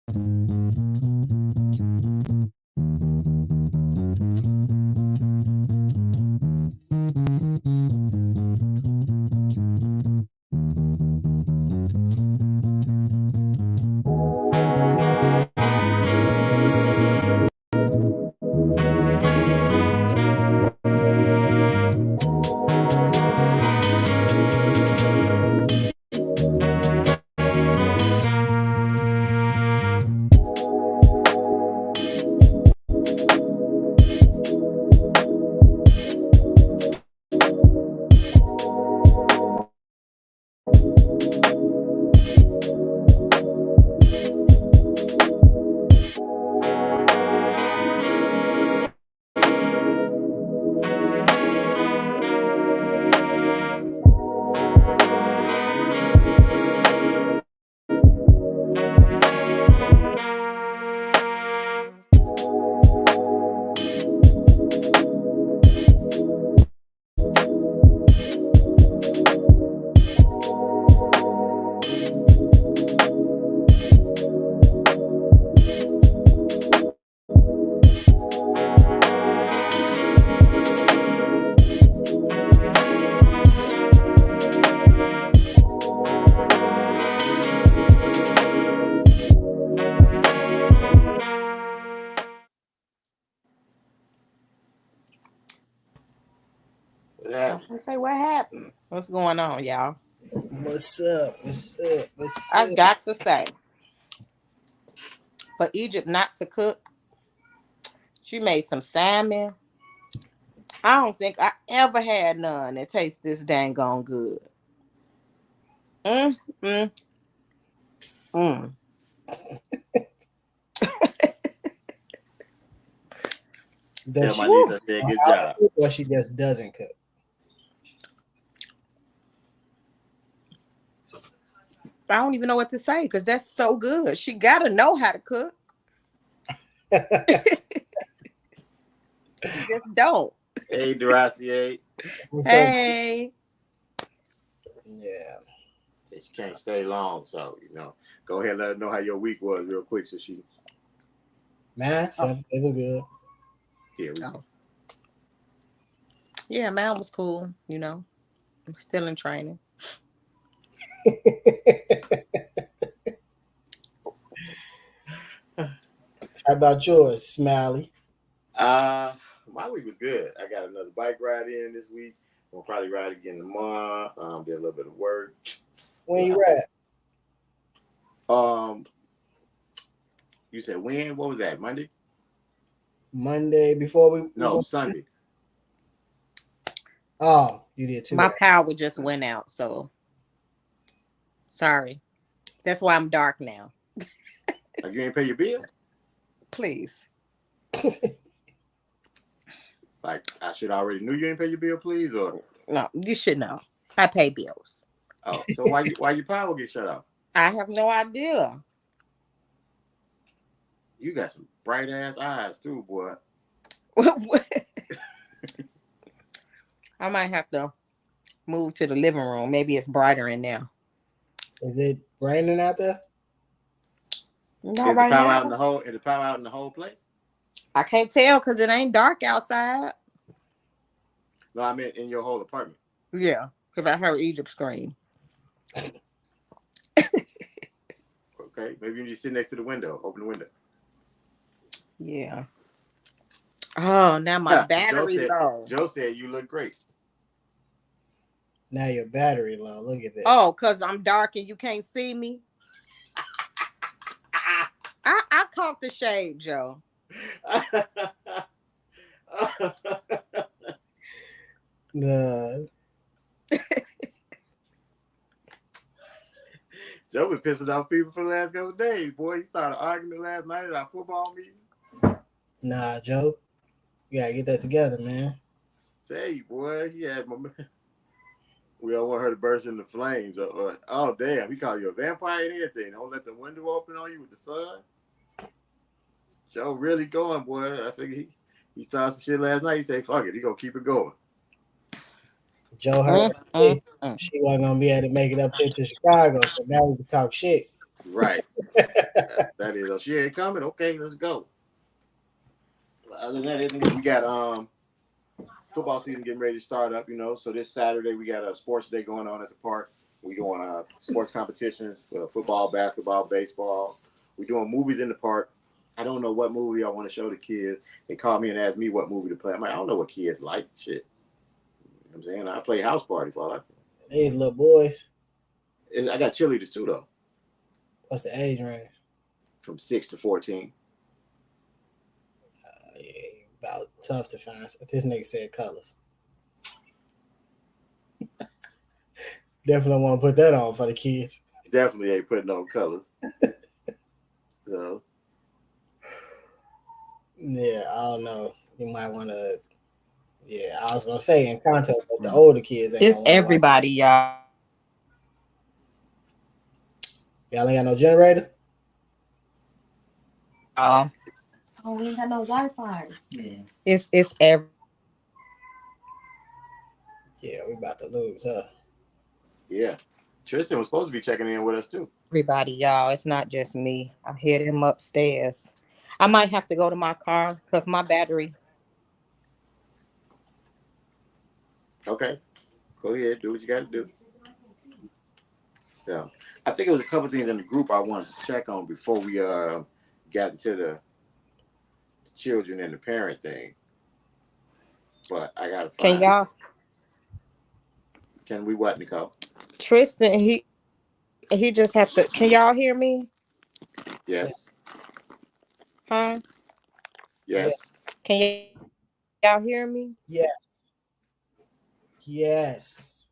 I was gonna say, what happened? What's going on, y'all? What's up? What's up? What's I've up? got to say, for Egypt not to cook, she made some salmon. I don't think I ever had none that tastes this dang on good. Mm, mm, mm. Does Tell she my niece I know said good how to job. cook, or she just doesn't cook? I don't even know what to say because that's so good. She gotta know how to cook. She just don't. Hey, Deracier. What's up? Hey, Yeah. Said she can't stay long, so go ahead and let her know how your week was real quick, so she. Man, so it was good. Yeah. oh. Yeah, man was cool. I'm still in training. How about yours, Smiley? My week was good. I got another bike ride in this week. We'll probably ride again tomorrow. Did a little bit of work. When you at? You said when? What was that? Monday? Monday before we No, Sunday. Oh, you did too. My power just went out, so sorry. That's why I'm dark now. Like you ain't pay your bill? Please. Like I should already knew you ain't pay your bill, please, or No, you should know. I pay bills. oh, so why your power get shut off? I have no idea. You got some bright ass eyes too, boy. I might have to move to the living room. Maybe it's brighter in there. Is it raining out there? Not Is right the power now. out in the whole? Is the power out in the whole place? I can't tell because it ain't dark outside. No, I meant in your whole apartment. Yeah, because I heard Egypt scream. Okay, maybe you need to sit next to the window. Open the window. Yeah. Oh, now my battery low. Joe said you look great. Now your battery low. Look at this. Oh, because I'm dark and you can't see me. I caught the shade, Joe. The Joe been pissing off people for the last couple of days. Boy, he started arguing last night at our football meeting. Nah, Joe. You gotta get that together, man. Say, boy, he had my. We don't want her to burst into flames. Oh, damn, he called you a vampire and everything. Don't let the window open on you with the sun. Joe really going, boy. I think he saw some shit last night. He said, fuck it, he gonna keep it going. Joe heard she wasn't gonna be able to make it up here to Chicago, so now we can talk shit. Right. That is. Oh, she ain't coming. Okay, let's go. Other than that, we got football season getting ready to start up. So this Saturday we got a sports day going on at the park. We doing sports competitions for football, basketball, baseball. We doing movies in the park. I don't know what movie I want to show the kids. They called me and asked me what movie to play. I'm like, I don't know what kids like. Shit. You know what I'm saying? I play house party for all I These little boys. I got cheerleaders too though. What's the age range? From 6 to 14. Yeah, about tough to find. This nigga said colors. Definitely don't want to put that on for the kids. Definitely ain't putting on colors. So. Yeah, I don't know. You might want to. Yeah, I was gonna say in context, but the older kids ain't. It's everybody, y'all. Y'all ain't got no generator. Oh, we ain't got no Wi-Fi. Yeah, it's every. Yeah, we about to lose, huh? Yeah, Tristan was supposed to be checking in with us too. Everybody, y'all. It's not just me. I hear him upstairs. I might have to go to my car because my battery. Okay, go ahead, do what you got to do. Yeah, I think it was a couple things in the group I wanted to check on before we got into the children and the parent thing. But I gotta find. Can y'all? Can we what, Nicole? Tristan, he just have to. Can y'all hear me? Yes. Huh? Yes. Can y'all hear me? Yes. Yes.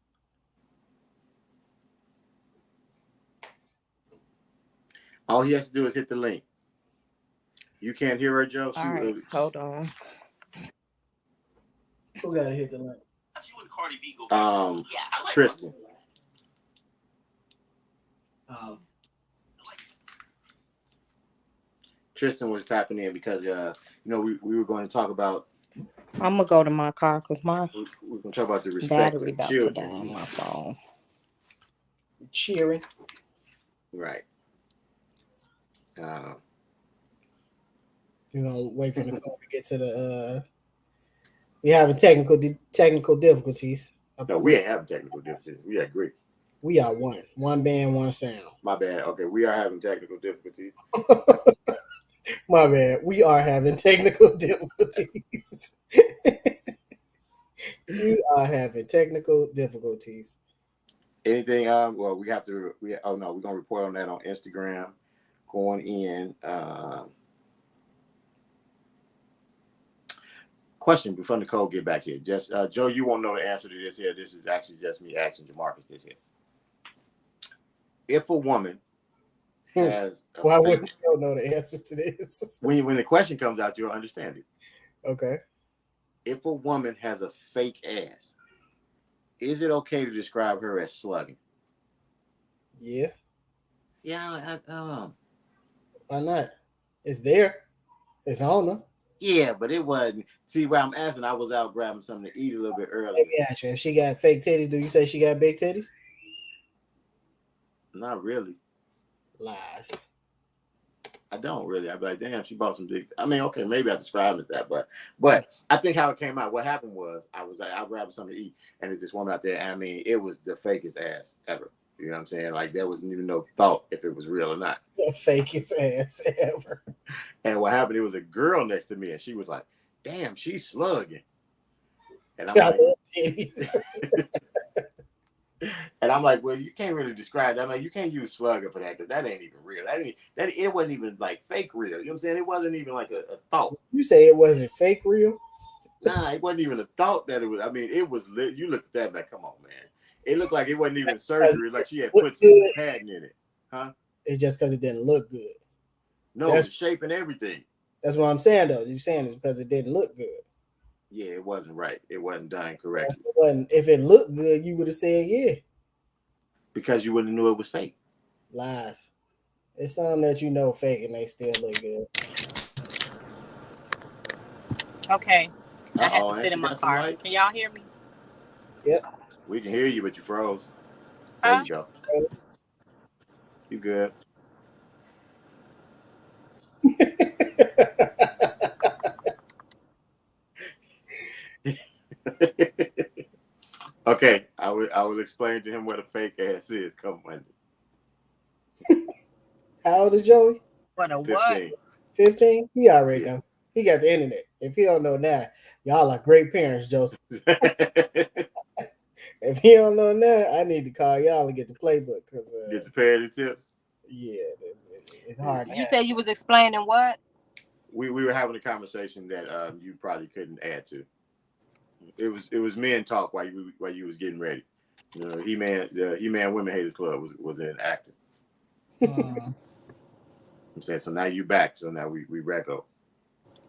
All he has to do is hit the link. You can't hear her, Joe? All right, hold on. Who gotta hit the link? Tristan. Tristan was tapping in because we were going to talk about. I'm gonna go to my car because my we're going to talk about the respect battery of about children. to die on my phone. Cheering. Right. We're gonna wait for Nicole to get to the. We having technical difficulties. No, we ain't having technical difficulties. We agree. We are one band, one sound. My bad. Okay, we are having technical difficulties. My bad. We are having technical difficulties. We are having technical difficulties. Anything? Well, we have to. We're gonna report on that on Instagram. Going in. Question before Nicole get back here. Just Joe, you won't know the answer to this here. This is actually just me asking Jamarcus this here. If a woman has why wouldn't you know the answer to this? When the question comes out, you'll understand it. Okay. If a woman has a fake ass, is it okay to describe her as slugging? Yeah. Yeah, why not? It's there. It's on her. Yeah, but it wasn't. See, where I'm asking, I was out grabbing something to eat a little bit earlier. Let me ask you, if she got fake titties, do you say she got big titties? Not really. Lies. I don't really. I'd be like, damn, she bought some big. I mean, okay, maybe I described it as that, but I think how it came out. What happened was I was like, I grabbed something to eat, and there's this woman out there. And I mean, it was the fakest ass ever. You know what I'm saying? Like there wasn't even no thought if it was real or not. The fakest ass ever. And what happened? It was a girl next to me, and she was like, "Damn, she's slugging." And I'm like, titties. and I'm like, well, you can't really describe that. I'm like, you can't use slugging for that because that ain't even real. It wasn't even like fake real. You know what I'm saying? It wasn't even like a thought. You say it wasn't fake real? Nah, it wasn't even a thought that it was. I mean, it was lit. You looked at that like, come on, man. It looked like it wasn't even surgery. Like she had put some padding in it. Huh? It's just because it didn't look good. No, the shape and everything. That's what I'm saying, though. You're saying it's because it didn't look good. Yeah, it wasn't right. It wasn't done correctly. If it looked good, you would have said yeah. Because you wouldn't have knew it was fake. Lies. It's something that you know fake and they still look good. Okay. I had to sit in my car. Can y'all hear me? Yep. We can hear you, but you froze. There you go. You good. Okay, I will explain to him what a fake ass is come Monday. How old is Joey? What a what? 15. 15? He already Yeah. know. He got the internet. If he don't know now, y'all are great parents, Joseph. If he don't know now, I need to call y'all and get the playbook because, Get the parody tips. yeah, it's hard to You have. said you was explaining what? We were having a conversation that you probably couldn't add to. It was men talk while you was getting ready. He Man Women Haters Club was in acting. Mm. I'm saying so now you back. So now we reco.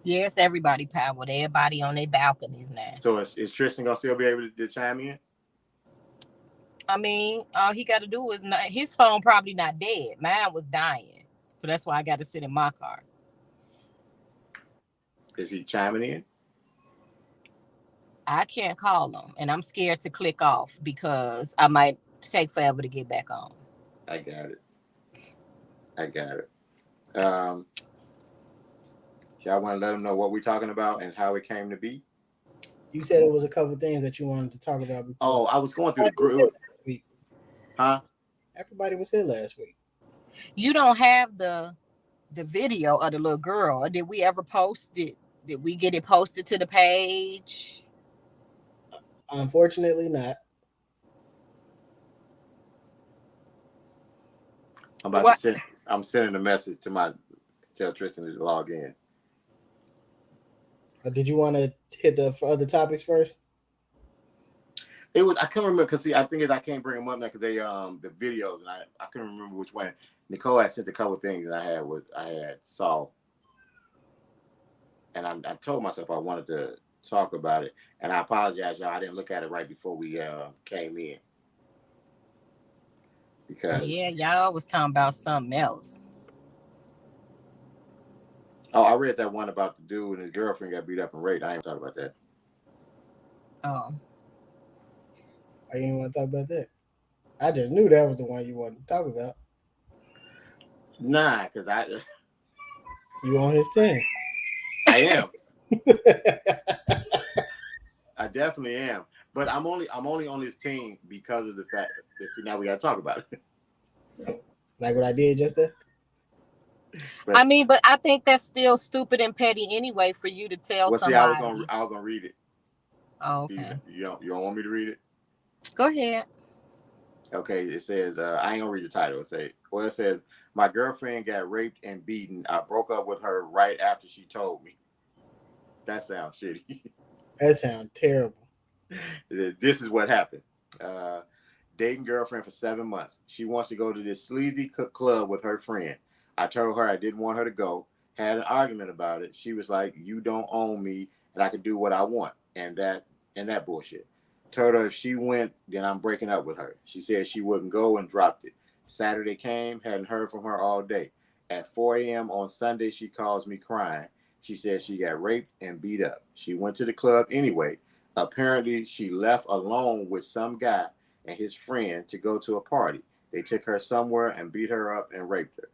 Yes, everybody powered. Everybody on their balconies now. So is Tristan gonna still be able to chime in? I mean, all he got to do is not. His phone probably not dead. Mine was dying, so that's why I got to sit in my car. Is he chiming in? I can't call him, and I'm scared to click off because I might take forever to get back on. I got it. I got it. Um, y'all want to let them know what we're talking about and how it came to be? You said it was a couple things that you wanted to talk about before. Oh, I was going through the Everybody was group. here last week. Huh? Everybody was here last week. You don't have the video of the little girl. Did we ever post it? Did we get it posted to the page? Unfortunately, not. I'm about to What? send. I'm sending a message to tell Tristan to log in. Did you want to hit the other topics first? It was I can't remember because see I think I can't bring them up now because they the videos and I couldn't remember which one. Nicole had sent a couple things and I had saw and I told myself I wanted to talk about it and I apologize y'all I didn't look at it right before we came in Yeah, because y'all was talking about something else. I read that one about the dude and his girlfriend got beat up and raped. I ain't talking about that. Oh, Or you didn't want to talk about that? I just knew that was the one you wanted to talk about. Nah, because You on his team. I am. I definitely am. But I'm only on this team because of the fact that see now we gotta talk about it. Like what I did just there. But I mean, but I think that's still stupid and petty anyway for you to tell well see somebody. I was gonna read it. Oh, okay. You don't want me to read it? Go ahead. Okay, it says I ain't gonna read the title. It says my girlfriend got raped and beaten. I broke up with her right after she told me. That sounds shitty. That sounds terrible. This is what happened. Uh, Dating girlfriend for 7 months. She wants to go to this sleazy club with her friend. I told her I didn't want her to go. Had an argument about it. She was like, "You don't own me, and I can do what I want," and that bullshit. Told her if she went, then I'm breaking up with her. She said she wouldn't go and dropped it. Saturday came, hadn't heard from her all day. At 4 a.m. on Sunday, she calls me crying. She said she got raped and beat up. She went to the club anyway. Apparently, she left alone with some guy and his friend to go to a party. They took her somewhere and beat her up and raped her.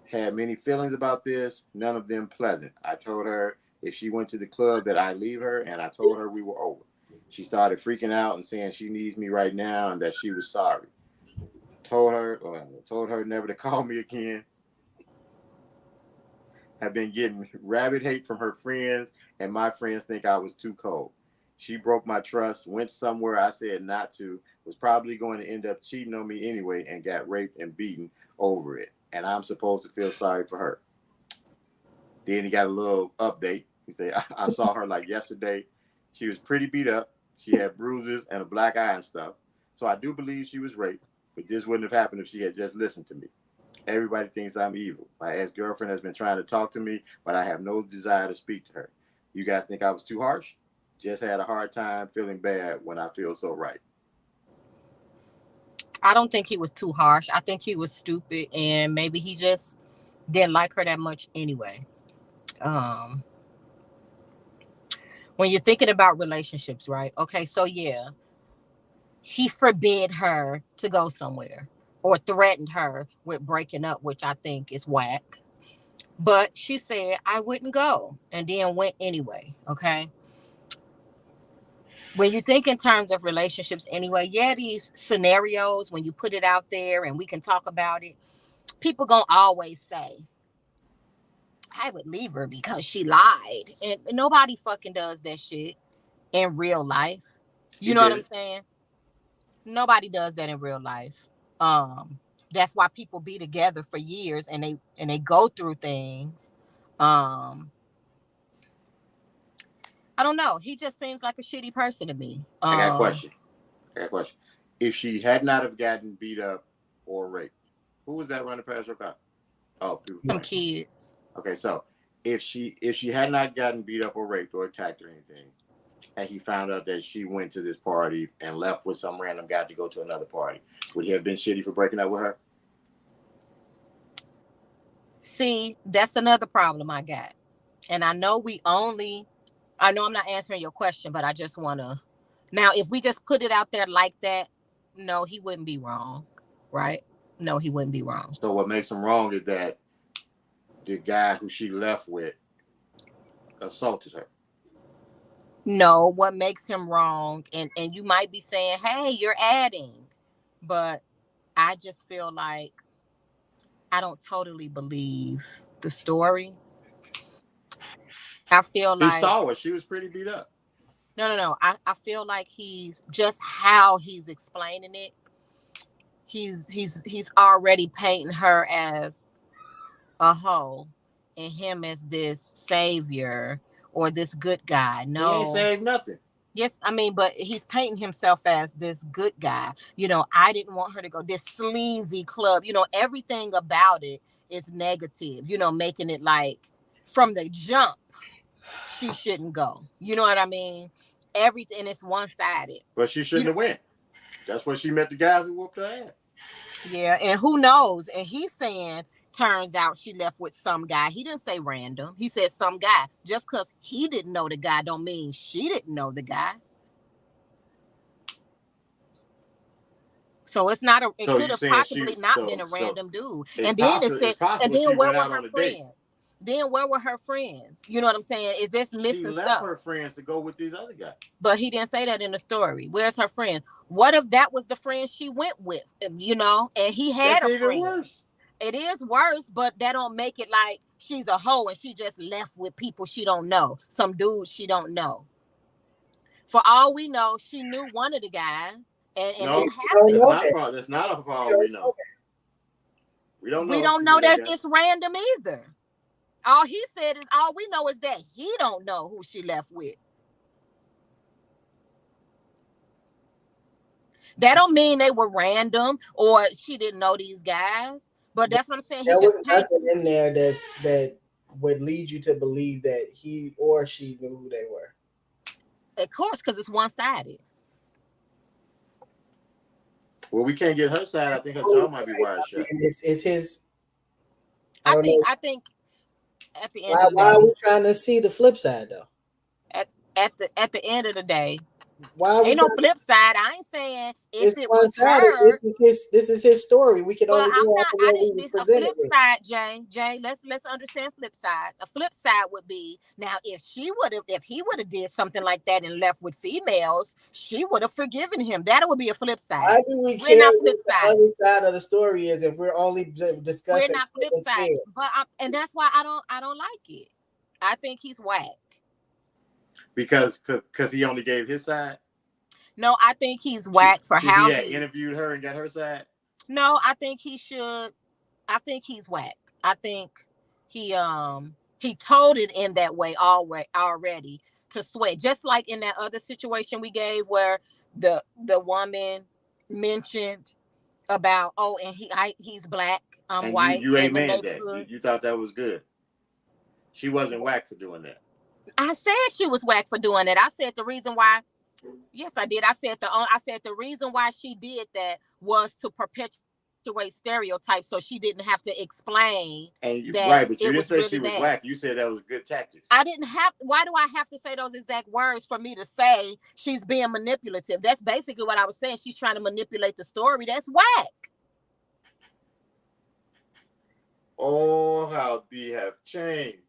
Had many feelings about this, none of them pleasant. I told her if she went to the club that I'd leave her, and I told her we were over. She started freaking out and saying she needs me right now and that she was sorry. Told her never to call me again. Have been getting rabid hate from her friends, and my friends think I was too cold. She broke my trust, went somewhere I said not to, was probably going to end up cheating on me anyway, and got raped and beaten over it. And I'm supposed to feel sorry for her. Then he got a little update. He said, I saw her like yesterday. She was pretty beat up. She had bruises and a black eye and stuff. So I do believe she was raped, but this wouldn't have happened if she had just listened to me. Everybody thinks I'm evil. My ex-girlfriend has been trying to talk to me, but I have no desire to speak to her. You guys think I was too harsh? Just had a hard time feeling bad when I feel so right. I don't think he was too harsh. I think he was stupid, and maybe he just didn't like her that much anyway. Um, when you're thinking about relationships, right? Okay, so yeah, he forbid her to go somewhere or threatened her with breaking up, which I think is whack. But she said I wouldn't go and then went anyway. Okay. When you think in terms of relationships anyway, yeah, these scenarios, when you put it out there and we can talk about it, people gonna always say, I would leave her because she lied. And nobody fucking does that shit in real life. You He know what did I'm it. saying? Nobody does that in real life. That's why people be together for years and they go through things. Um, I don't know. He just seems like a shitty person to me. I got a question. I got a question. If she had not have gotten beat up or raped, who was that running past her car? Oh, people Some playing. kids. Okay, so if she had not gotten beat up or raped or attacked or anything, and he found out that she went to this party and left with some random guy to go to another party, would he have been shitty for breaking up with her? See, that's another problem I got. And I know I'm not answering your question, but I just want to. Now, if we just put it out there like that, no, he wouldn't be wrong, right? No, he wouldn't be wrong. So what makes him wrong is that the guy who she left with assaulted her. No, what makes him wrong, and you might be saying, hey, you're adding, but I just feel like I don't totally believe the story. I feel He like saw her. She was pretty beat up. no. I feel like he's just how he's explaining it. He's already painting her as a hoe and him as this savior or this good guy. He ain't No. saved nothing. Yes, I mean, but he's painting himself as this good guy. You know, I didn't want her to go this sleazy club. You know, everything about it is negative. You know, making it like from the jump she shouldn't go. You know what I mean? Everything is one sided. But she You shouldn't have went. That's where she met the guys who whooped her ass. Yeah, and who knows? And he's saying turns out she left with some guy. He didn't say random. He said some guy. Just because he didn't know the guy don't mean she didn't know the guy. So it's not a. It So could you have saying she possibly not been so a so random dude. it's And then it possible said, it's and possible she then where went were out her on a date. friends? Then where were her friends? You know what I'm saying? Is this She missing left stuff? her friends to go with these other guys. But he didn't say that in the story. Where's her friends? What if that was the friend she went with? You know, and he had That's a even friend. worse. It is worse, but that don't make it like she's a hoe and she just left with people she don't know, some dudes she don't know. For all we know, she knew one of the guys, and No, it We don't happened. know that. that's not for We all we don't know know. We don't We know if don't she know knew that that guy. it's random either. All he said is all we know is that he don't know who she left with. That don't mean they were random or she didn't know these guys. But that. that's what I'm saying. There He's was just painting. nothing in there that would lead you to believe that he or she knew who they were. Of course, because it's one sided. Well, we can't get her side. I think her jaw might be wired I mean, shut. it's his. I I don't think know I think at the end why. of the Why are day, we trying to see the flip side though? at the end of the day, Why are we ain't no trying? flip side. I ain't saying if It's it one was sided. her. This is his story. We can But only I'm go off not. of I what we didn't. was This a presented flip with. side, Jay. Jay, let's understand flip sides. A flip side would be now if he would have did something like that and left with females, she would have forgiven him. That would be a flip Why side. do we We're care not what flip the sided. other side of the story is if we're only We're discussing not what flip was said? sided. And that's why I don't like it. I think he's whack. Because he only gave his side. No, I think he's whack for Should he how have he. interviewed her and got her side? No, I think he should. I think he's whack. I think he told it in that way already to sway. Just like in that other situation we gave where the woman mentioned about and he's black, I'm And you white you in the amen that. neighborhood. You thought that was good. She wasn't whack for doing that. I said she was whack for doing that. I said the reason why. Yes, I did. I said the reason why she did that was to perpetuate stereotypes, so she didn't have to explain And that right, but you it didn't was say really she was that. whack. You said that was good tactics. I didn't have. Why do I have to say those exact words for me to say she's being manipulative? That's basically what I was saying. She's trying to manipulate the story. That's whack. Oh, how thee have changed.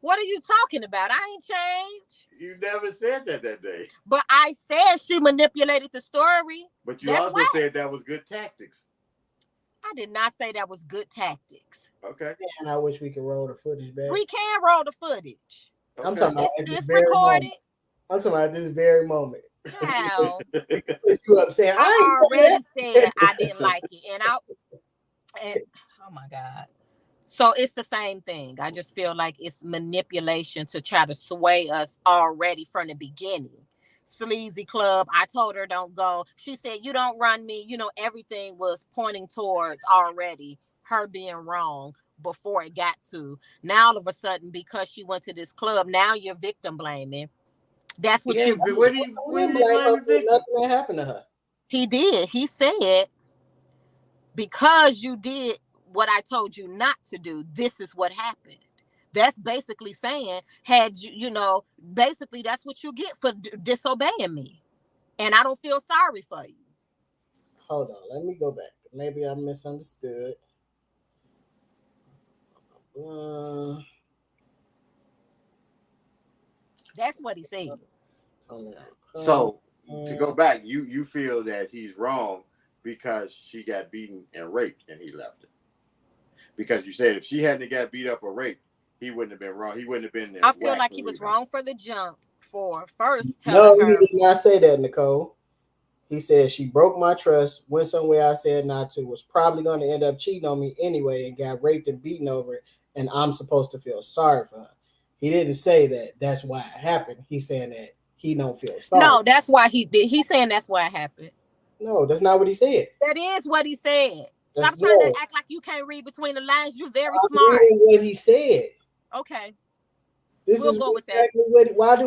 What are you talking about? I ain't changed. You never said that day. But I said she manipulated the story. But you That's also why. said that was good tactics. I did not say that was good tactics. Okay. And I wish we could roll the footage back. We can roll the footage. I'm Okay. talking about at this It's very recorded. moment. I'm talking about this very moment. Child, Put you up saying, I I ain't already saying said that. I didn't like it. And oh my God. So it's the same thing. I just feel like it's manipulation to try to sway us already from the beginning. Sleazy Club, I told her don't go. She said, you don't run me. You know, everything was pointing towards already her being wrong before it got to. Now, all of a sudden, because she went to this club, now you're victim blaming. That's what Yeah, you but did. We when didn't did he blame blame her the for victim? nothing that happened to her. He did. He said, because you did what I told you not to do, this is what happened. That's basically saying, had you, basically that's what you get for disobeying me. And I don't feel sorry for you. Hold on, let me go back. Maybe I misunderstood. Uh, That's what he said. So to go back, you feel that he's wrong because she got beaten and raped and he left her. Because you said if she hadn't got beat up or raped, he wouldn't have been wrong. He wouldn't have been there. I feel like he was wrong for the jump for first No, telling he her. did not say that, Nicole. He said she broke my trust, went somewhere I said not to, was probably going to end up cheating on me anyway, and got raped and beaten over it, and I'm supposed to feel sorry for her. He didn't say that that's why it happened. He's saying that he don't feel sorry. No, that's why he did. He's saying that's why it happened. No, that's not what he said. That is what he said. That's Stop trying to no. act like you can't read between the lines. You're very I'm smart. reading what he said. Okay. This We'll is go with exactly that. what.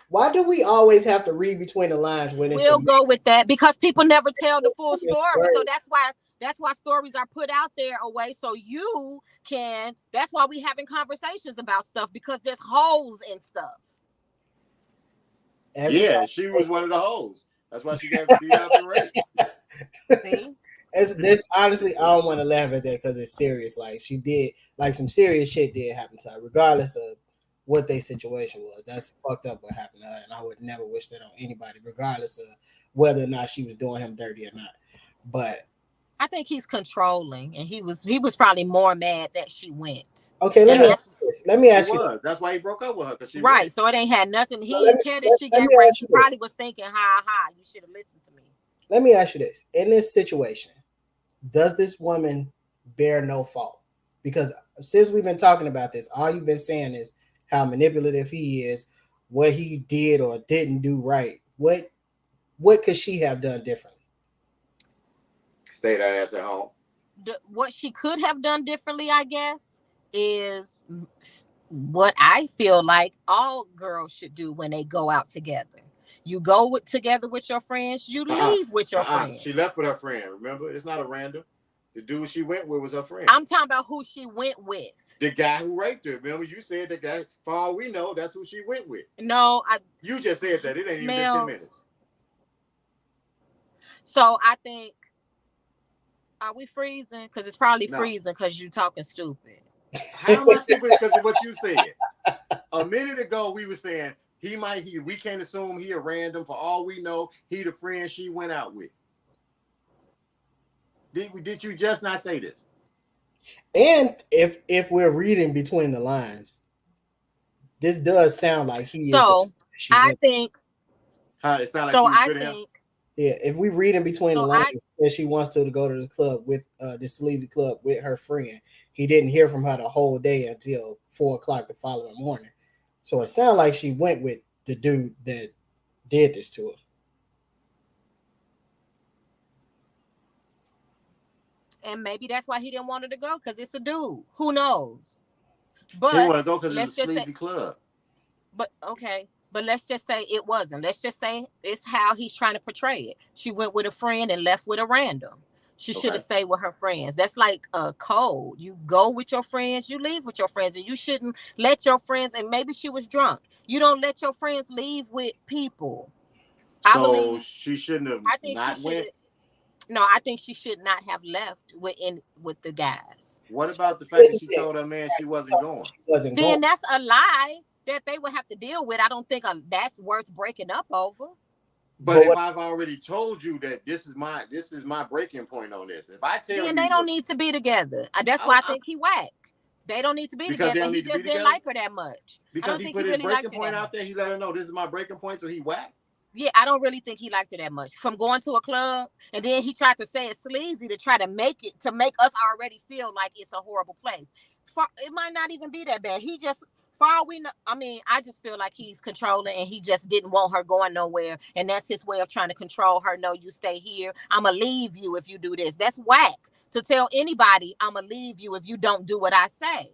Why do we always have to read between the lines when it's We'll go with that because people never tell the full Right. story. So that's why stories are put out there away so you can. That's why we having conversations about stuff because there's holes in stuff. Yeah, she was one of the hoes. That's why she got beat up and raped. See? This honestly, I don't want to laugh at that because it's serious. Like she did, like some serious shit did happen to her, regardless of what their situation was. That's fucked up what happened to her, and I would never wish that on anybody, regardless of whether or not she was doing him dirty or not. But I think he's controlling, and he was probably more mad that she went. okay, And that's let me He ask you. was. That's why he broke up with her because she right. went. So it ain't had nothing. He Let didn't me- care that she let got me raped. ask He you probably this. was thinking, ha, you should have listened to me. Let me ask you this: in this situation, does this woman bear no fault? Because since we've been talking about this, all you've been saying is how manipulative he is, what he did or didn't do right. What could she have done differently? Stayed her ass at home. What she could have done differently, I guess, is what I feel like all girls should do when they go out together. You go together with your friends, you leave with your friends. She left with her friend. Remember, it's not a random. The dude she went with was her friend. I'm talking about who she went with. The guy who raped her. Remember, you said the guy. For all we know, that's who she went with. No, You just said that. It ain't even been 10 minutes. So I think, are we freezing? Because it's probably freezing because you talking stupid. How am I stupid? Because of what you said. A minute ago, we were saying we can't assume he a random. For all we know, he the friend she went out with. Did you just not say this? And if we're reading between the lines, this does sound like he. So I think. It sounds like she was good at him. Yeah, if we read in between the lines that she wants to go to the club with this sleazy club with her friend, he didn't hear from her the whole day until 4:00 the following morning. So it sounds like she went with the dude that did this to her. And maybe that's why he didn't want her to go because it's a dude. Who knows? But he want to go because it's a sleazy club. But okay. But let's just say it wasn't. Let's just say it's how he's trying to portray it. She went with a friend and left with a random. She should have stayed with her friends. That's like a code. You go with your friends, you leave with your friends, and you shouldn't let your friends. And maybe she was drunk. You don't let your friends leave with people. So she shouldn't have not went. No, I think she should not have left with the guys. What about the fact Here's that the she thing. told her man she wasn't going? She wasn't Then going. that's a lie that they would have to deal with. I don't think that's worth breaking up over. But if what I've already told you that this is my breaking point on this, if I tell Then you they don't what, need to be together. That's why I think he whack. They don't need to be because they together. don't He need to be just didn't together, like her that much. I because don't he think put he his really liked breaking her that point much. out there. He let her know this is my breaking point, so he whacked. Yeah, I don't really think he liked her that much. From going to a club, and then he tried to say it's sleazy to try to make us already feel like it's a horrible place. It might not even be that bad. He just, for all we know, I mean, I just feel like he's controlling, and he just didn't want her going nowhere, and that's his way of trying to control her. No, you stay here. I'ma leave you if you do this. That's whack. To tell anybody I'ma leave you if you don't do what I say.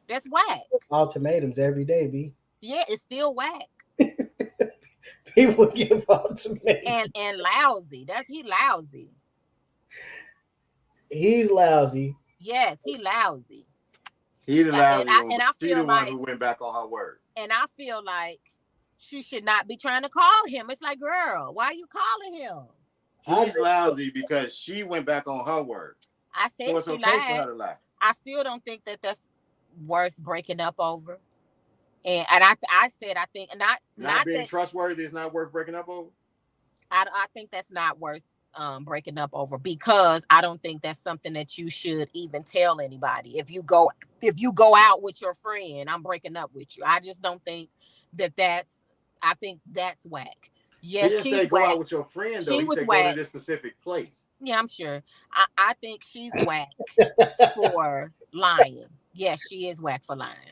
That's whack. ultimatums every day, B. Yeah, it's still whack. People give ultimatums. And lousy. He lousy. He's lousy. Yes, he lousy. He the lousy one. And I She feel the one like who went back on her word. and I feel like she should not be trying to call him. It's like, girl, why are you calling him? He's lousy because she went back on her word. I said so it's she okay lied. for her to lie. I still don't think that that's worth breaking up over. And I said I think Not being that, trustworthy is not worth breaking up over. I think that's not worth breaking up over, because I don't think that's something that you should even tell anybody. If you go out with your friend, I'm breaking up with you. I just don't think I think that's whack. He Yes, didn't she's say go whack. out with your friend though. She He was said go to whack. this specific place. Yeah, I'm sure. I think she's whack for lying. Yes, she is whack for lying.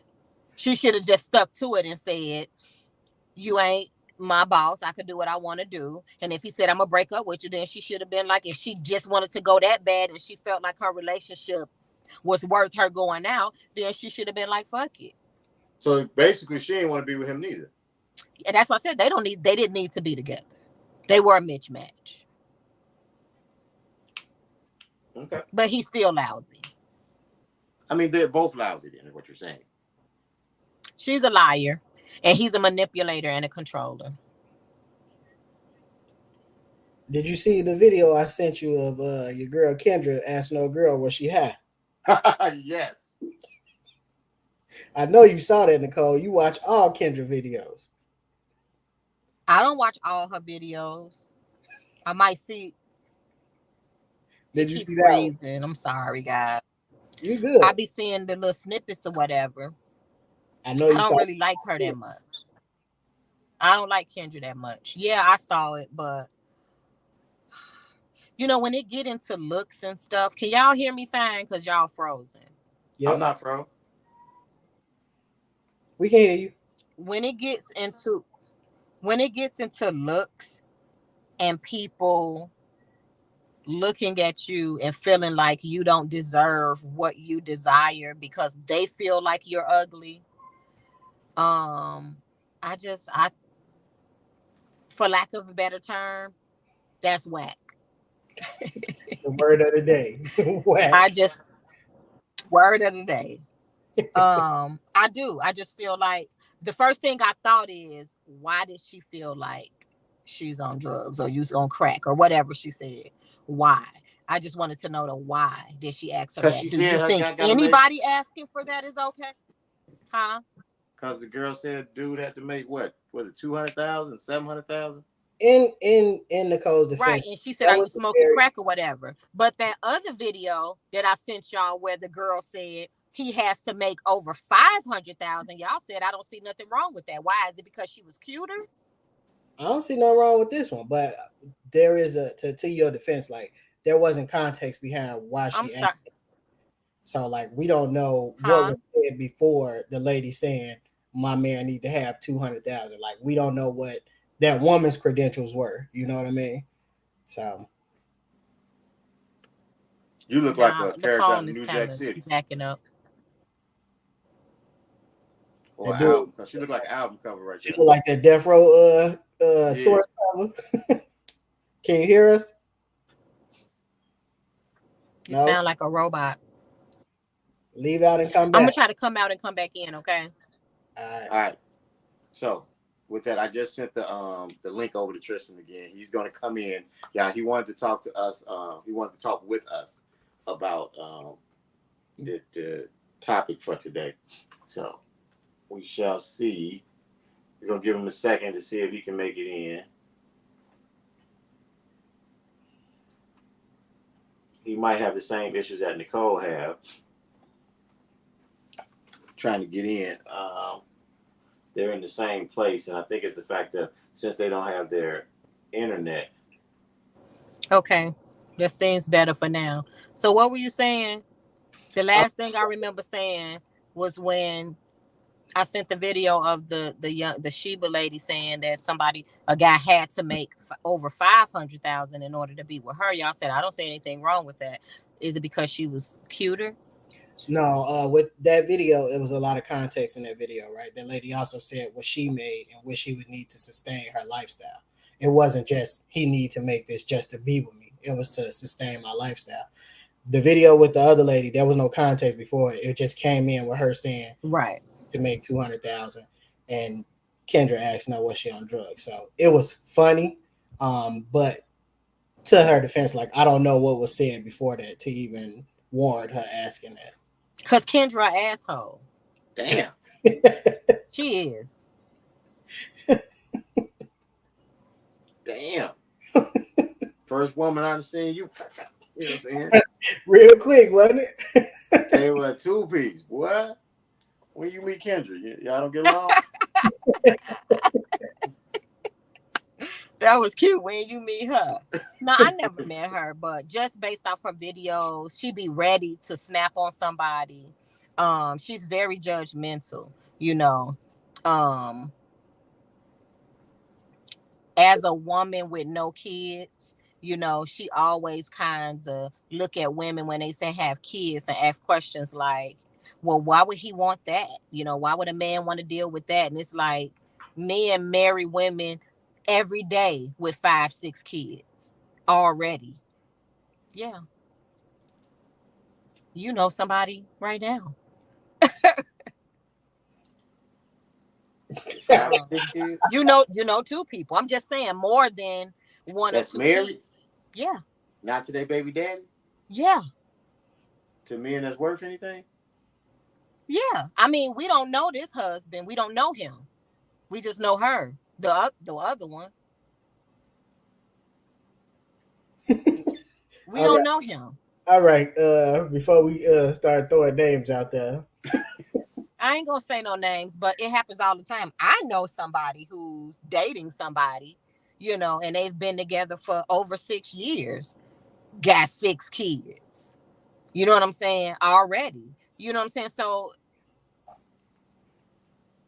She should have just stuck to it and said, you ain't my boss. I could do what I want to do. And if he said, I'm going to break up with you, then she should have been like, if she just wanted to go that bad and she felt like her relationship was worth her going out, then she should have been like, fuck it. So basically, she didn't want to be with him neither. And that's what I said. They didn't need to be together. They were a mismatch. Okay. But he's still lousy. I mean, they're both lousy then, is what you're saying. She's a liar, and he's a manipulator and a controller. Did you see the video I sent you of your girl Kendra asking no girl was she high? Yes. I know you saw that, Nicole. You watch all Kendra videos. I don't watch all her videos. I might see. Did you see freezing? I'm sorry, guys. You good? I be seeing the little snippets or whatever. I know you. I don't really like her that much. I don't like Kendra that much. Yeah, I saw it, but when it get into looks and stuff, can y'all hear me fine? Cause y'all frozen. Yep. I'm not frozen. We can hear you. When it gets into looks and people looking at you and feeling like you don't deserve what you desire because they feel like you're ugly. I for lack of a better term, that's whack. The word of the day. Whack. Word of the day. I just feel like the first thing I thought is, why did she feel like she's on drugs or you on crack or whatever she said? Why? I just wanted to know the why did she ask her that? Do you think anybody asking for that is okay? Huh? Because the girl said dude had to make what? Was it 200,000, 700,000? In Nicole's defense, right? And she said, "Are you smoking crack or whatever?" But that other video that I sent y'all, where the girl said he has to make over 500,000, y'all said I don't see nothing wrong with that. Why? Is it because she was cuter? I don't see nothing wrong with this one, but there is to your defense, like there wasn't context behind why she asked. So like we don't know what was said before the lady saying my man need to have 200,000. Like we don't know what that woman's credentials were. You know what I mean? So you look like a character out of New Jack City. Backing up. Or album, because she looked like an album cover right there. She looked like that Death Row source cover. Can you hear us? You sound like a robot. Leave out and come back. I'm gonna try to come out and come back in, okay? All right. So with that, I just sent the link over to Tristan again. He's going to come in. Yeah, he wanted to talk to us. He wanted to talk with us about the topic for today. So we shall see. We're going to give him a second to see if he can make it in. He might have the same issues that Nicole have. Trying to get in. They're in the same place, and I think it's the fact that since they don't have their internet. Okay, that seems better for now. So what were you saying? The last thing I remember saying was when I sent the video of the Sheba lady saying that a guy had to make over 500,000 in order to be with her. Y'all said I don't see anything wrong with that. Is it because she was cuter? No, with that video, it was a lot of context in that video, right? That lady also said what she made and what she would need to sustain her lifestyle. It wasn't just he need to make this just to be with me. It was to sustain my lifestyle. The video with the other lady, there was no context before it. It just came in with her saying right to make 200,000, and Kendra asked, "No, was she on drugs?" So it was funny, but to her defense, like I don't know what was said before that to even warrant her asking that. Because Kendra asshole. Damn. She is. Damn. First woman I've seen you. You know what I'm saying? Real quick, wasn't it? They were a two-piece. What? When you meet Kendra, y'all don't get along? That was cute when you meet her. No, I never met her, but just based off her videos, she be ready to snap on somebody. She's very judgmental, you know. As a woman with no kids, you know, she always kinds of look at women when they say have kids and ask questions like, well, why would he want that? You know, why would a man want to deal with that? And it's like men marry women every day with 5, 6 kids already. Yeah. You know somebody right now. 5, 6 kids? You know 2 people. I'm just saying more than 1 That's or 2 married? kids. Yeah. Not to their baby daddy? Yeah. To men that's worth anything? Yeah. I mean, we don't know this husband. We don't know him. We just know her. The other one. We All don't right. know him. All right. Before we start throwing names out there, I ain't gonna say no names, but it happens all the time. I know somebody who's dating somebody, you know, and they've been together for over 6 years, got 6 kids. You know what I'm saying? Already. You know what I'm saying? So,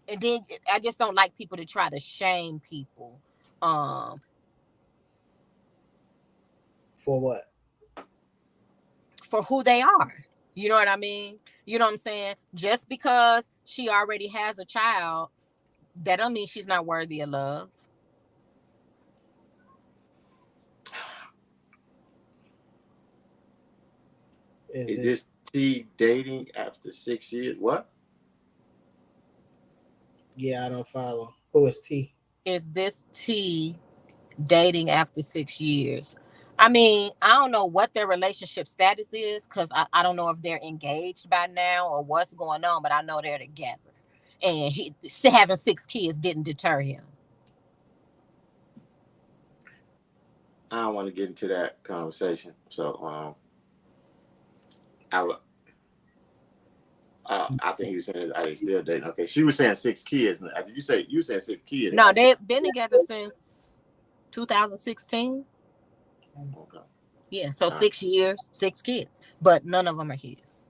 and then I just don't like people to try to shame people. For what? For who they are. You know what I mean? You know what I'm saying? Just because she already has a child, that don't mean she's not worthy of love. Is this T dating after 6 years? What? Yeah, I don't follow. Who is T? Is this T dating after 6 years? I mean, I don't know what their relationship status is because I don't know if they're engaged by now or what's going on, but I know they're together. And having 6 kids didn't deter him. I don't want to get into that conversation. So, I think he was saying I they still dating. Okay, she was saying 6 kids. Did you said 6 kids? No, they've been together since 2016. Okay. Yeah, so 6 years, 6 kids, but none of them are his.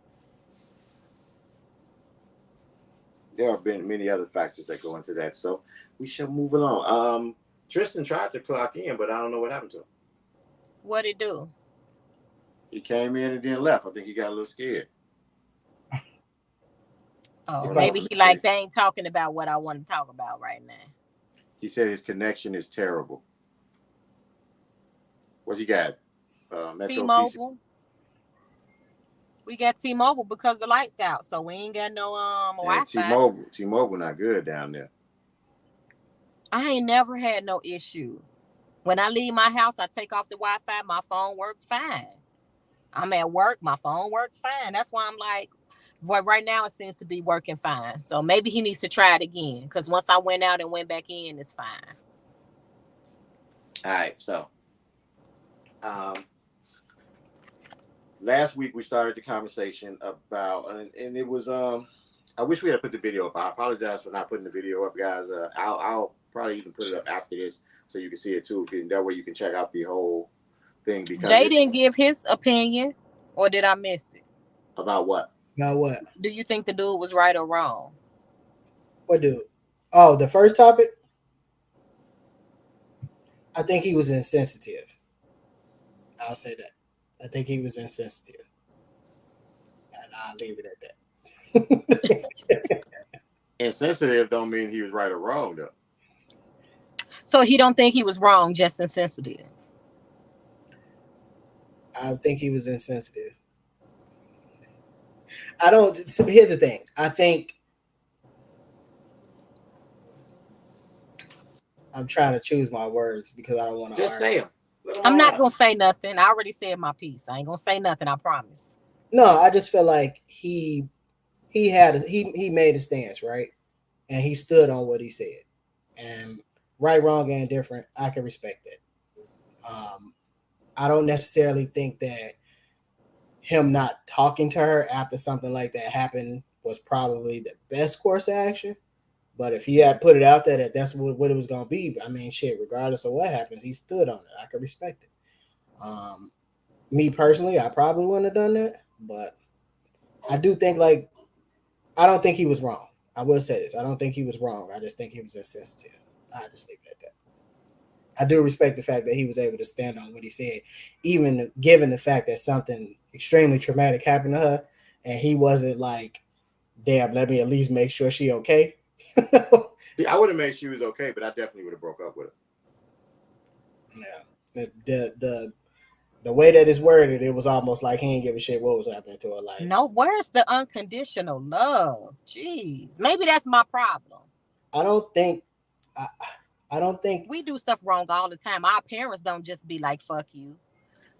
There have been many other factors that go into that, so we shall move along. Tristan tried to clock in, but I don't know what happened to him. What'd it do? He came in and then left. I think he got a little scared. Oh, maybe he like they ain't talking about what I want to talk about right now. He said his connection is terrible. What you got? Metro T-Mobile. PC? We got T-Mobile because the lights out, so we ain't got no Wi-Fi. T-Mobile not good down there. I ain't never had no issue. When I leave my house, I take off the Wi-Fi. My phone works fine. I'm at work. My phone works fine. That's why I'm like, right now it seems to be working fine. So maybe he needs to try it again. Because once I went out and went back in, it's fine. All right, so um, last week we started the conversation about, and it was I wish we had put the video up. I apologize for not putting the video up, guys. I'll probably even put it up after this so you can see it too. That way you can check out the whole thing because Jay it's didn't give his opinion, or did I miss it? about what? Now what? Do you think the dude was right or wrong? What dude? Oh, the first topic. I think he was insensitive. I'll say that. I think he was insensitive, and I'll leave it at that. Insensitive don't mean he was right or wrong though. So he don't think he was wrong, just insensitive. I think he was insensitive. I don't. So here's the thing. I think I'm trying to choose my words because I don't want to Just argue. say him. I'm not gonna say nothing. I already said my piece. I ain't gonna say nothing. I promise. No, I just feel like he made a stance, right, and he stood on what he said, and right, wrong, and indifferent, I can respect it. I don't necessarily think that him not talking to her after something like that happened was probably the best course of action. But if he had put it out there that that's what it was going to be, I mean, shit, regardless of what happens, he stood on it. I can respect it. Me personally, I probably wouldn't have done that. But I do think, like, I don't think he was wrong. I will say this. I don't think he was wrong. I just think he was insensitive. I just leave it at that. I do respect the fact that he was able to stand on what he said, even given the fact that something extremely traumatic happened to her, and he wasn't like, "Damn, let me at least make sure she okay." See, I would have made sure she was okay, but I definitely would have broke up with her. Yeah, the way that it's worded, it was almost like he didn't give a shit what was happening to her. Like, No, where's the unconditional love? Jeez, maybe that's my problem. I don't think, I, I don't think. We do stuff wrong all the time. Our parents don't just be like, fuck you.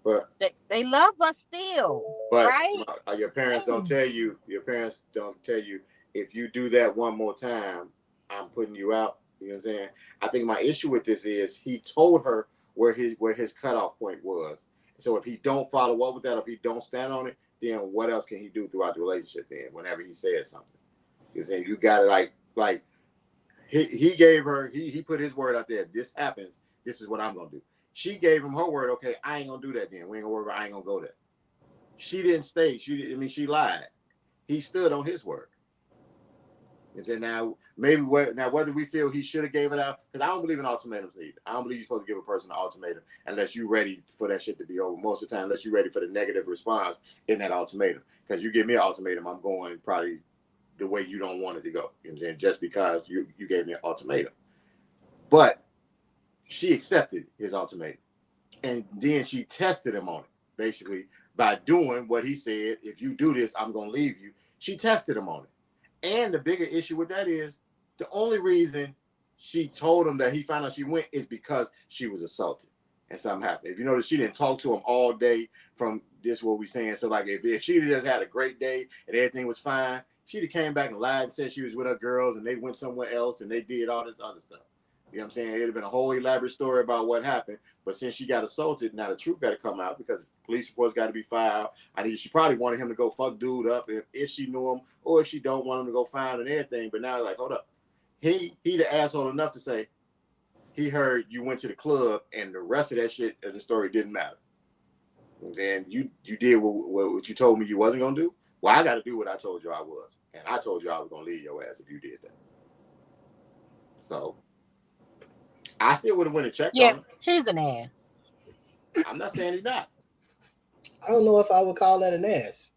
But They love us still, right? your parents don't tell you. Your parents don't tell you if you do that one more time, I'm putting you out. You know what I'm saying? I think my issue with this is he told her where his cutoff point was. So if he don't follow up with that, if he don't stand on it, then what else can he do throughout the relationship? Then whenever he says something, you know what I'm saying? You got to like he gave her he put his word out there. If this happens, this is what I'm gonna do. She gave him her word. Okay, I ain't gonna do that. Then we ain't gonna worry about. I ain't gonna go there. She didn't stay. She lied. He stood on his word. And then now whether we feel he should have gave it out, because I don't believe in ultimatums either. I don't believe you're supposed to give a person an ultimatum unless you're ready for that shit to be over. Most of the time, unless you're ready for the negative response in that ultimatum. Because you give me an ultimatum, I'm going probably the way you don't want it to go. You know what I'm saying? Just because you gave me an ultimatum. But she accepted his ultimatum. And then she tested him on it, basically, by doing what he said. If you do this, I'm going to leave you. She tested him on it. And the bigger issue with that is the only reason she told him that he found out she went is because she was assaulted and something happened. If you notice, she didn't talk to him all day from this, what we're saying. So, like, if she just had a great day and everything was fine, she'd have came back and lied and said she was with her girls and they went somewhere else and they did all this other stuff. You know what I'm saying? It'd have been a whole elaborate story about what happened. But since she got assaulted, now the truth got to come out because police reports got to be filed. She probably wanted him to go fuck dude up if she knew him or if she don't want him to go find and everything. But now, like, hold up. He the asshole enough to say he heard you went to the club and the rest of that shit in the story didn't matter. And then you did what you told me you wasn't going to do. Well, I got to do what I told you I was. And I told you I was going to leave your ass if you did that. So I still would have went and checked on him. He's an ass. I'm not saying he's not. I don't know if I would call that an ass.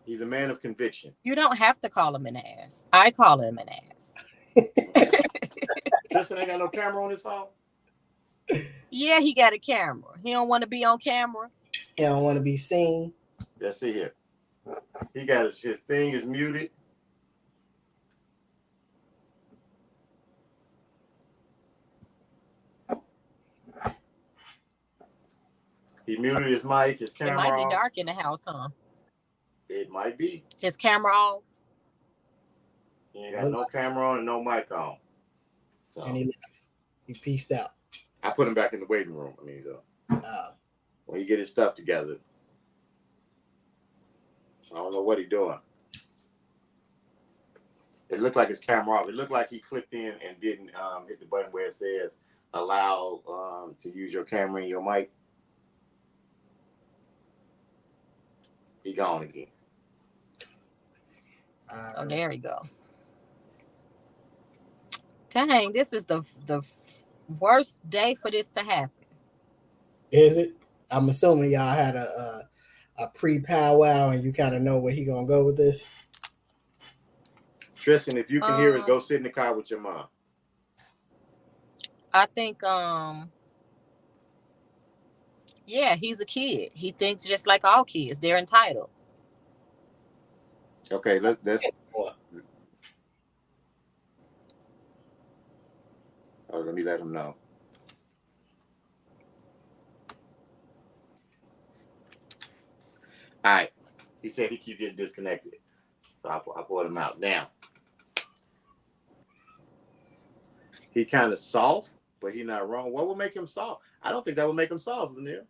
He's a man of conviction. You don't have to call him an ass. I call him an ass. Tristan ain't got no camera on his phone? Yeah, he got a camera. He don't want to be on camera. He don't want to be seen. Let's see here. He got his thing is muted. He muted his mic, his It camera might be off. dark in the house, huh? It might be. His camera off. He ain't got no camera on and no mic on. So And he left. He peaced out. I put him back in the waiting room. I mean, when he get his stuff together, I don't know what he's doing. It looked like his camera off. It looked like he clicked in and didn't hit the button where it says allow to use your camera and your mic. He gone again. Oh, there we go. Dang, this is the worst day for this to happen. Is it? I'm assuming y'all had a pre-powwow and you kind of know where he gonna go with this. Tristan, if you can hear us, go sit in the car with your mom. I think yeah, he's a kid. He thinks just like all kids. They're entitled. Okay, let's let me let him know. All right. He said he keep getting disconnected. So I brought him out. Now, he kind of soft, but he not wrong. What would make him soft? I don't think that would make him soft, Lanier.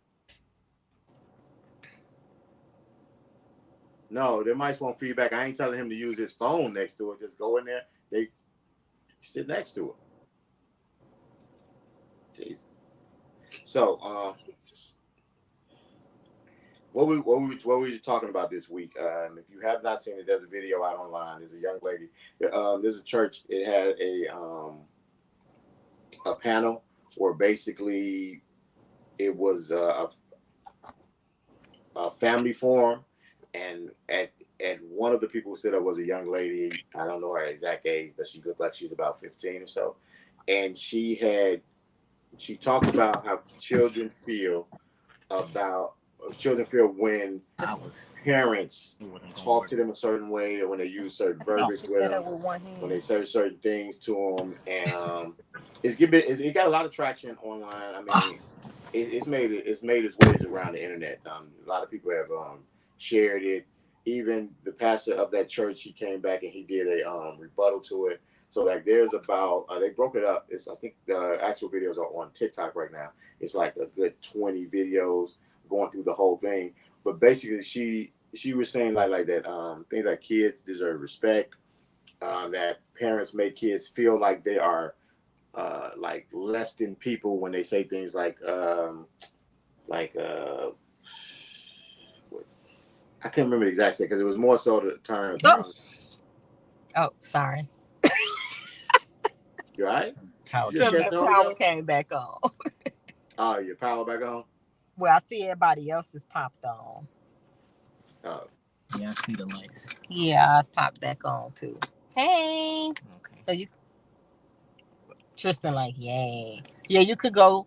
No, there might want feedback. I ain't telling him to use his phone next to it. Just go in there. They sit next to it. Jeez. So, what we were talking about this week? If you have not seen it, there's a video out online. There's a young lady. There's a church. It had a panel where basically it was a family forum, and at one of the people who stood up was a young lady. I don't know her exact age, but she looked like she's about 15 or so, and she talked about how children feel when parents talk to them a certain way, or when they use certain verbiage with them, when they say certain things to them, and it got a lot of traction online. I mean, it's made its ways around the internet. A lot of people have shared it. Even the pastor of that church, he came back and he did a rebuttal to it. So like there's about they broke it up. I think the actual videos are on TikTok right now. It's like a good 20 videos going through the whole thing. But basically, she was saying like that things like kids deserve respect. That parents make kids feel like they are like less than people when they say things like I can't remember the exact thing because it was more so the term. Oh, sorry. You all right? The power came back on. Oh, your power back on? Well, I see everybody else is popped on. Oh. Yeah, I see the lights. Yeah, it's popped back on too. Hey. Okay. So you, Tristan, like, yay. Yeah, you could go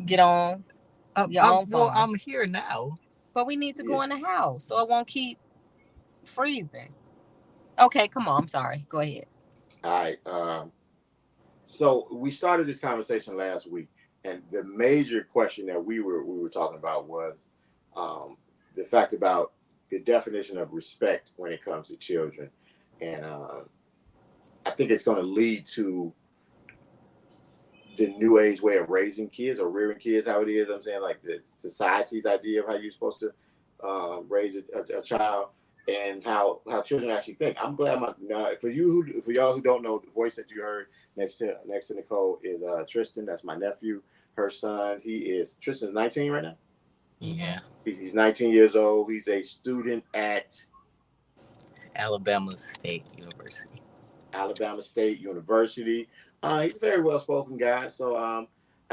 get on your own phone. Well, I'm here now. But we need to go in the house so it won't keep freezing. Okay, come on. I'm sorry. Go ahead. All right. So we started this conversation last week, and the major question that we were talking about was the fact about the definition of respect when it comes to children, and I think it's going to lead to the new age way of raising kids or rearing kids. How it is, I'm saying, like the society's idea of how you're supposed to raise a child. And how children actually think. I'm glad for y'all who don't know, the voice that you heard next to Nicole is Tristan. That's my nephew. Her son. Tristan's 19 right now. Yeah. He's 19 years old. He's a student at Alabama State University. He's a very well spoken guy. So I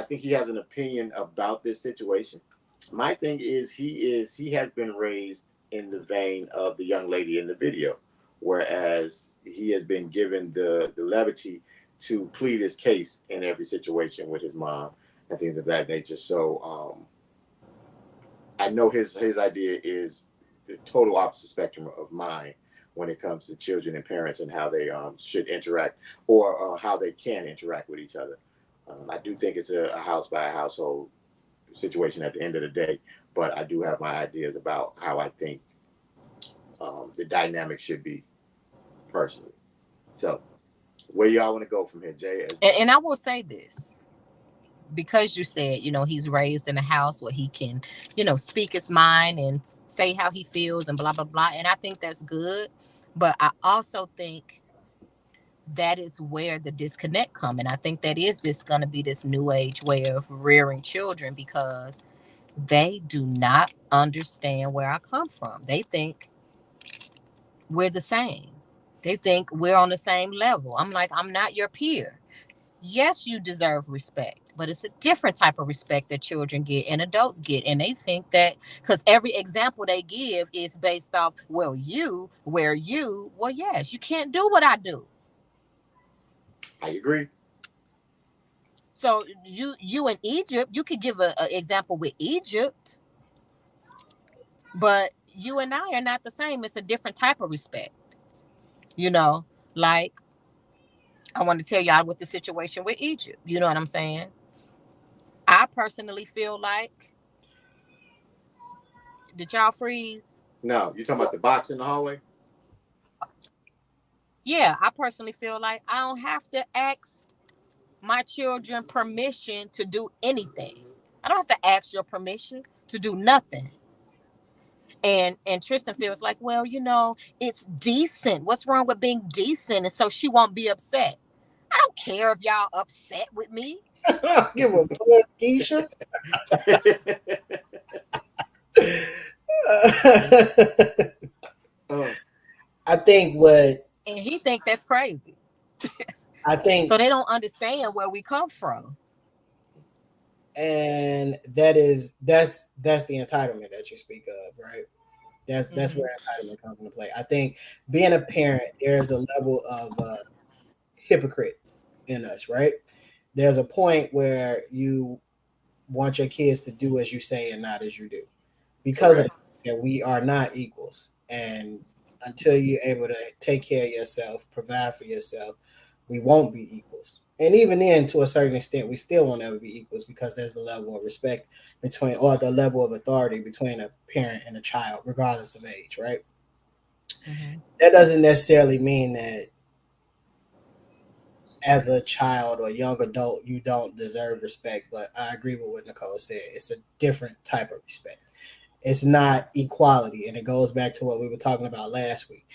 think he has an opinion about this situation. My thing is he has been raised in the vein of the young lady in the video, whereas he has been given the levity to plead his case in every situation with his mom and things of that nature. So I know his idea is the total opposite spectrum of mine when it comes to children and parents and how they should interact or how they can interact with each other. I do think it's a house by a household situation at the end of the day. But I do have my ideas about how I think the dynamic should be personally. So, where y'all want to go from here, Jay? And I will say this, because you said, he's raised in a house where he can, speak his mind and say how he feels and blah, blah, blah. And I think that's good. But I also think that is where the disconnect come. And I think that is this going to be this new age way of rearing children, because they do not understand where I come from. They think we're the same. They think we're on the same level. I'm like, I'm not your peer. Yes, you deserve respect, but it's a different type of respect that children get and adults get. And they think that because every example they give is based off, well, yes, you can't do what I do. I agree. So you in Egypt, you could give a example with Egypt, but you and I are not the same. It's a different type of respect. Like I want to tell y'all with the situation with Egypt. You know what I'm saying? I personally feel like, did y'all freeze? No, you talking about the box in the hallway? Yeah, I personally feel like I don't have to ask my children permission to do anything. I don't have to ask your permission to do nothing. And Tristan feels like, well, it's decent. What's wrong with being decent? And so she won't be upset. I don't care if y'all upset with me. Give a fuck, Keisha. I think what And he think that's crazy. I think, So they don't understand where we come from. and that's the entitlement that you speak of, right? That's where entitlement comes into play. I think being a parent, there's a level of hypocrite in us, right? There's a point where you want your kids to do as you say and not as you do, because of that we are not equals. And until you're able to take care of yourself, provide for yourself, we won't be equals. And even then, to a certain extent, we still won't ever be equals, because there's a level of respect between, or the level of authority between a parent and a child, regardless of age, right? Mm-hmm. That doesn't necessarily mean that as a child or young adult you don't deserve respect, but I agree with what Nicole said. It's a different type of respect. It's not equality, and it goes back to what we were talking about last week.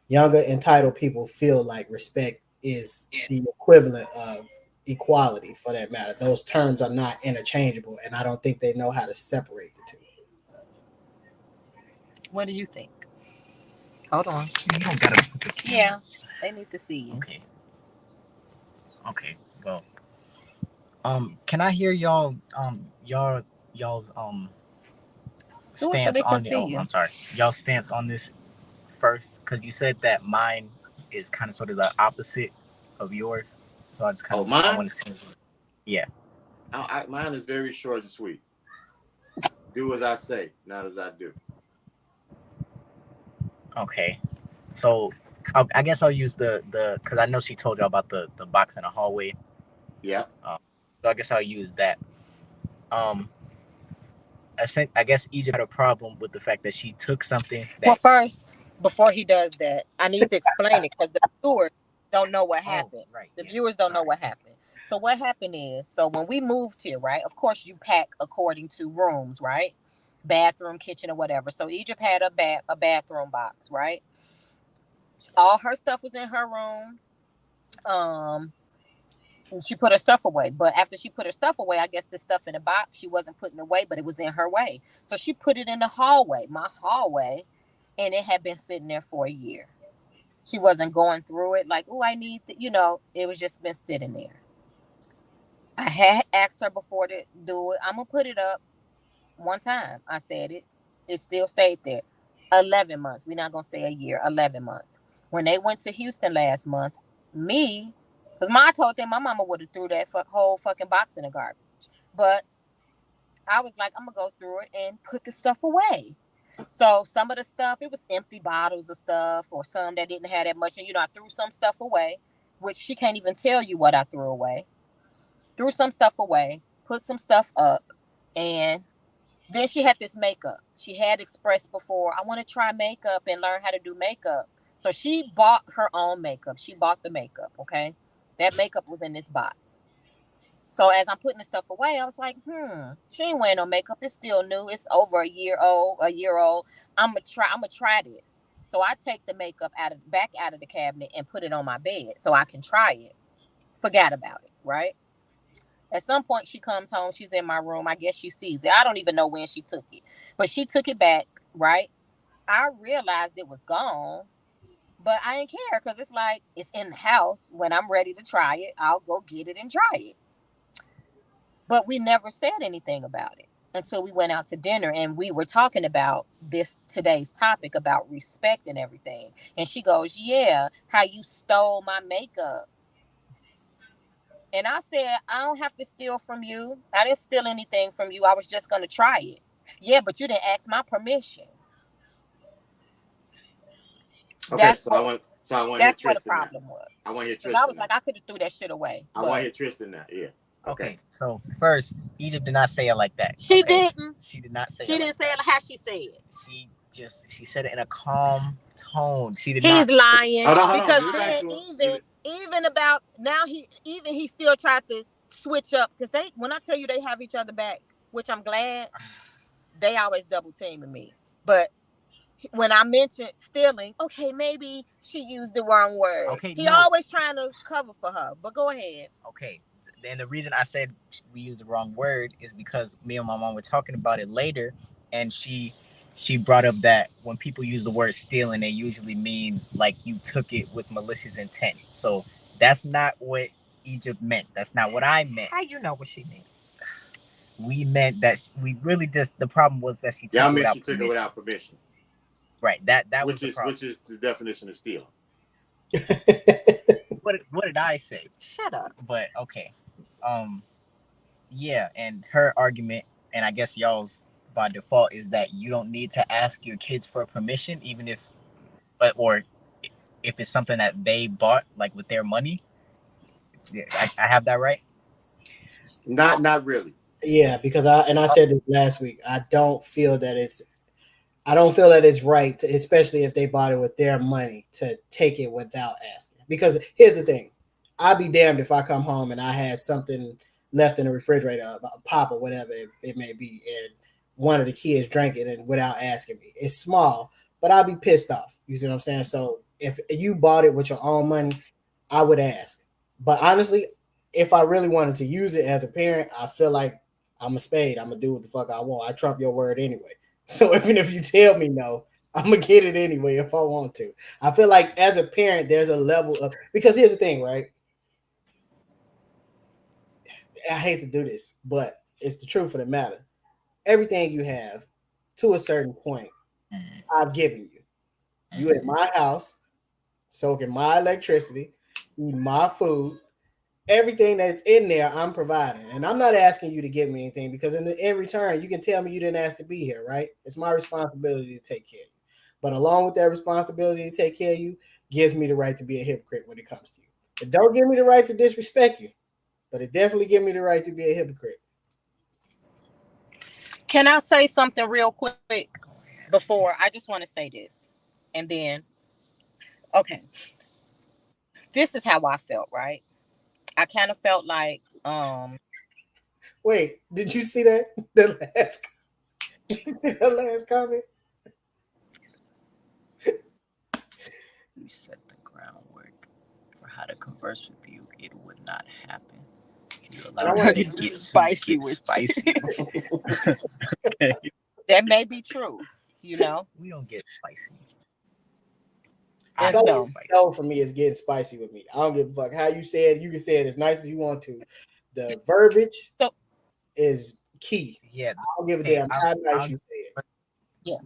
Younger entitled people feel like respect is the equivalent of equality, for that matter. Those terms are not interchangeable, and I don't think they know how to separate the two. What do you think? Hold on. You don't gotta put the camera. Yeah, they need to see you. Okay. Okay. Well, can I hear y'all's Do it so stance they can on the? see Oh, you. I'm sorry. Y'all stance on this first, because you said that mine is kind of sort of the opposite of yours. So I just kind of I mine? want to see. Yeah. Mine is very short and sweet. Do as I say, not as I do. Okay. So I guess I'll use the because I know she told y'all about the box in the hallway. Yeah. So I guess I'll use that. Um, I guess Egypt had a problem with the fact that she took something that. Well, first, before he does that, I need to explain it because the viewers don't know what happened. Right. The Yeah. viewers don't know Sorry. what happened. So what happened is, so when we moved here, right? Of course, you pack according to rooms, right? Bathroom, kitchen, or whatever. So Egypt had a bathroom box, right? All her stuff was in her room. She put her stuff away, but after she put her stuff away, I guess the stuff in the box she wasn't putting away, but it was in her way. So she put it in the hallway, my hallway, and it had been sitting there for a year. She wasn't going through it like, oh, I need it was just been sitting there. I had asked her before to do it. I'm gonna put it up one time. I said it. It still stayed there. 11 months. We're not gonna say a year. 11 months. When they went to Houston last month, because I told them my mama would have threw that whole fucking box in the garbage. But I was like, I'm gonna go through it and put the stuff away. So some of the stuff, it was empty bottles of stuff, or some that didn't have that much. And I threw some stuff away, which she can't even tell you what I threw away. Threw some stuff away, put some stuff up. And then she had this makeup. She had expressed before, I want to try makeup and learn how to do makeup. So she bought her own makeup. She bought the makeup, okay? That makeup was in this box. So as I'm putting the stuff away, I was like, she ain't wearing no makeup. It's still new. It's over a year old, I'm gonna try this. So I take the makeup back out of the cabinet and put it on my bed so I can try it. Forgot about it, right? At some point she comes home, she's in my room. I guess she sees it. I don't even know when she took it. But she took it back, right? I realized it was gone, but I didn't care because it's like it's in the house. When I'm ready to try it, I'll go get it and try it. But we never said anything about it until we went out to dinner and we were talking about this today's topic about respect and everything. And she goes, yeah, how you stole my makeup. And I said, I don't have to steal from you. I didn't steal anything from you. I was just going to try it. Yeah, but you didn't ask my permission. Okay, That's what I want to hear that's where the Tristan now. problem was. I want to hear Because I Tristan was now. like, I could have threw that shit away. I want to But hear Tristan now. Yeah. Okay, so first, Egypt did not say it like that. she okay? didn't. She did not say She it didn't like say that. it how she said it. She said it in a calm tone. She did He's not. lying Hold on. because Give it back then to him. Give it. even about now he still tried to switch up because they when I tell you they have each other back, which I'm glad, they always double teaming me. But when I mentioned stealing, okay, maybe she used the wrong word. Okay, He no. always trying to cover for her. But go ahead. Okay, and the reason I said we used the wrong word is because me and my mom were talking about it later, and she brought up that when people use the word stealing, they usually mean like you took it with malicious intent. So that's not what Egypt meant. That's not what I meant. How you know what she meant? We meant that we really just the problem was that she took Y'all it meant without she took permission. it without permission. Right. That was the problem. Which is the definition of stealing. What did I say? Shut up. But okay. Yeah, and her argument, and I guess y'all's by default, is that you don't need to ask your kids for permission, even if, or if it's something that they bought, like with their money. Yeah, I have that right. Not really. Yeah, because I said this last week. I don't feel that it's right, to, especially if they bought it with their money, to take it without asking. Because here's the thing, I'd be damned if I come home and I had something left in the refrigerator, a pop or whatever it may be, and one of the kids drank it and without asking me. It's small, but I'd be pissed off. You see what I'm saying? So if you bought it with your own money, I would ask. But honestly, if I really wanted to use it as a parent, I feel like I'm a spade. I'm gonna do what the fuck I want. I trump your word anyway. So even if you tell me no, I'm gonna get it anyway if I want to. I feel like as a parent, there's a level of, because here's the thing, right? I hate to do this, but it's the truth of the matter. Everything you have, to a certain point, I've given you. You at my house, soaking my electricity, eating my food, everything that's in there, I'm providing. And I'm not asking you to give me anything because in return, you can tell me you didn't ask to be here, right? It's my responsibility to take care of you. But along with that responsibility to take care of you, gives me the right to be a hypocrite when it comes to you. It don't give me the right to disrespect you, but it definitely gives me the right to be a hypocrite. Can I say something real quick before? I just want to say this. And then, okay, this is how I felt, right? I kind of felt like, Wait, did you see that? The last, did you see that last comment? You set the groundwork for how to converse with you. It would not happen. You And I allow want me to to get spicy get with spicy. Okay. that may be true, you know? We don't get spicy. And I so, get spicy. so for me, it's getting spicy with me. I don't give a fuck how you say it. You can say it as nice as you want to. The verbiage So, is key. Yeah. I don't give a Hey, damn how nice I'll you say it. yeah.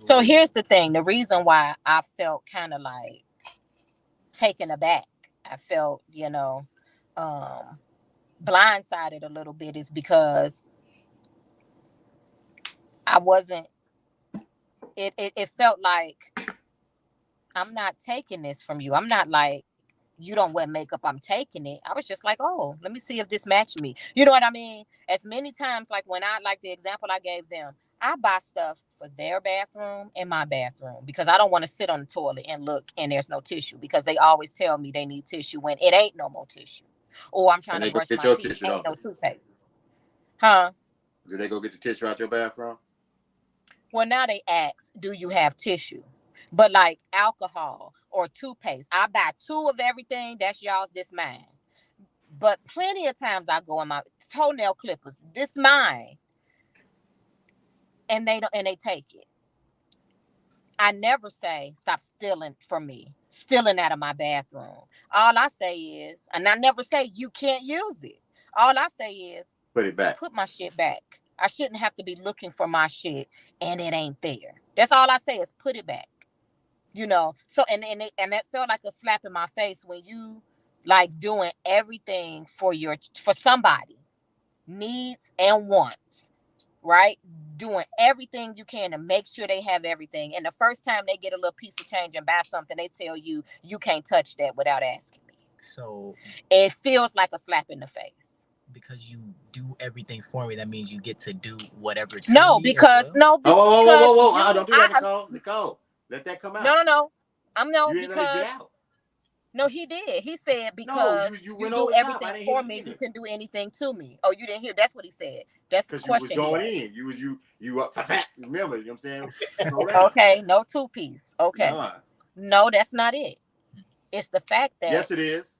So here's the thing. The reason why I felt kind of like taken aback, I felt, blindsided a little bit is because I wasn't, it felt like I'm not taking this from you. I'm not like, you don't wear makeup, I'm taking it. I was just like, oh, let me see if this matched me. You know what I mean? As many times, like when I, like the example I gave them, I buy stuff for their bathroom and my bathroom because I don't want to sit on the toilet and look and there's no tissue, because they always tell me they need tissue when it ain't no more tissue. Or I'm trying And to they go brush get my your teeth, tissue, ain't don't no they? toothpaste. Huh? Did they go get the tissue out your bathroom? Well, now they ask, do you have tissue? But like alcohol or toothpaste, I buy two of everything. That's y'all's, this mine. But plenty of times I go in my toenail clippers, this mine, and they don't, and they take it. I never say stop stealing from me, stealing out of my bathroom. All I say is, and I never say you can't use it. All I say is Put it back. put my shit back. I shouldn't have to be looking for my shit and it ain't there. That's all I say is put it back. You know, so and that felt like a slap in my face when you like doing everything for somebody, needs and wants, right? Doing everything you can to make sure they have everything. And the first time they get a little piece of change and buy something, they tell you you can't touch that without asking me. So It feels like a slap in the face. because you do everything for me, that means you get to do whatever to No, me as because well. no, Oh, whoa, whoa, because whoa, whoa! you, Don't do that, Nicole. Nicole, let that come no, out. no, no. I'm no, You didn't let it get because out. no, he did. He said No, because you you went do over the top. I everything didn't hear for you me, you either. can do anything to me. Oh, you didn't hear? That's what he said. That's the Because you was question he going asked. in. You up fat. Remember, you know what I'm saying? Slow down. Okay, no two piece. Okay. Nah. No, that's not it. It's the fact that Yes, it is.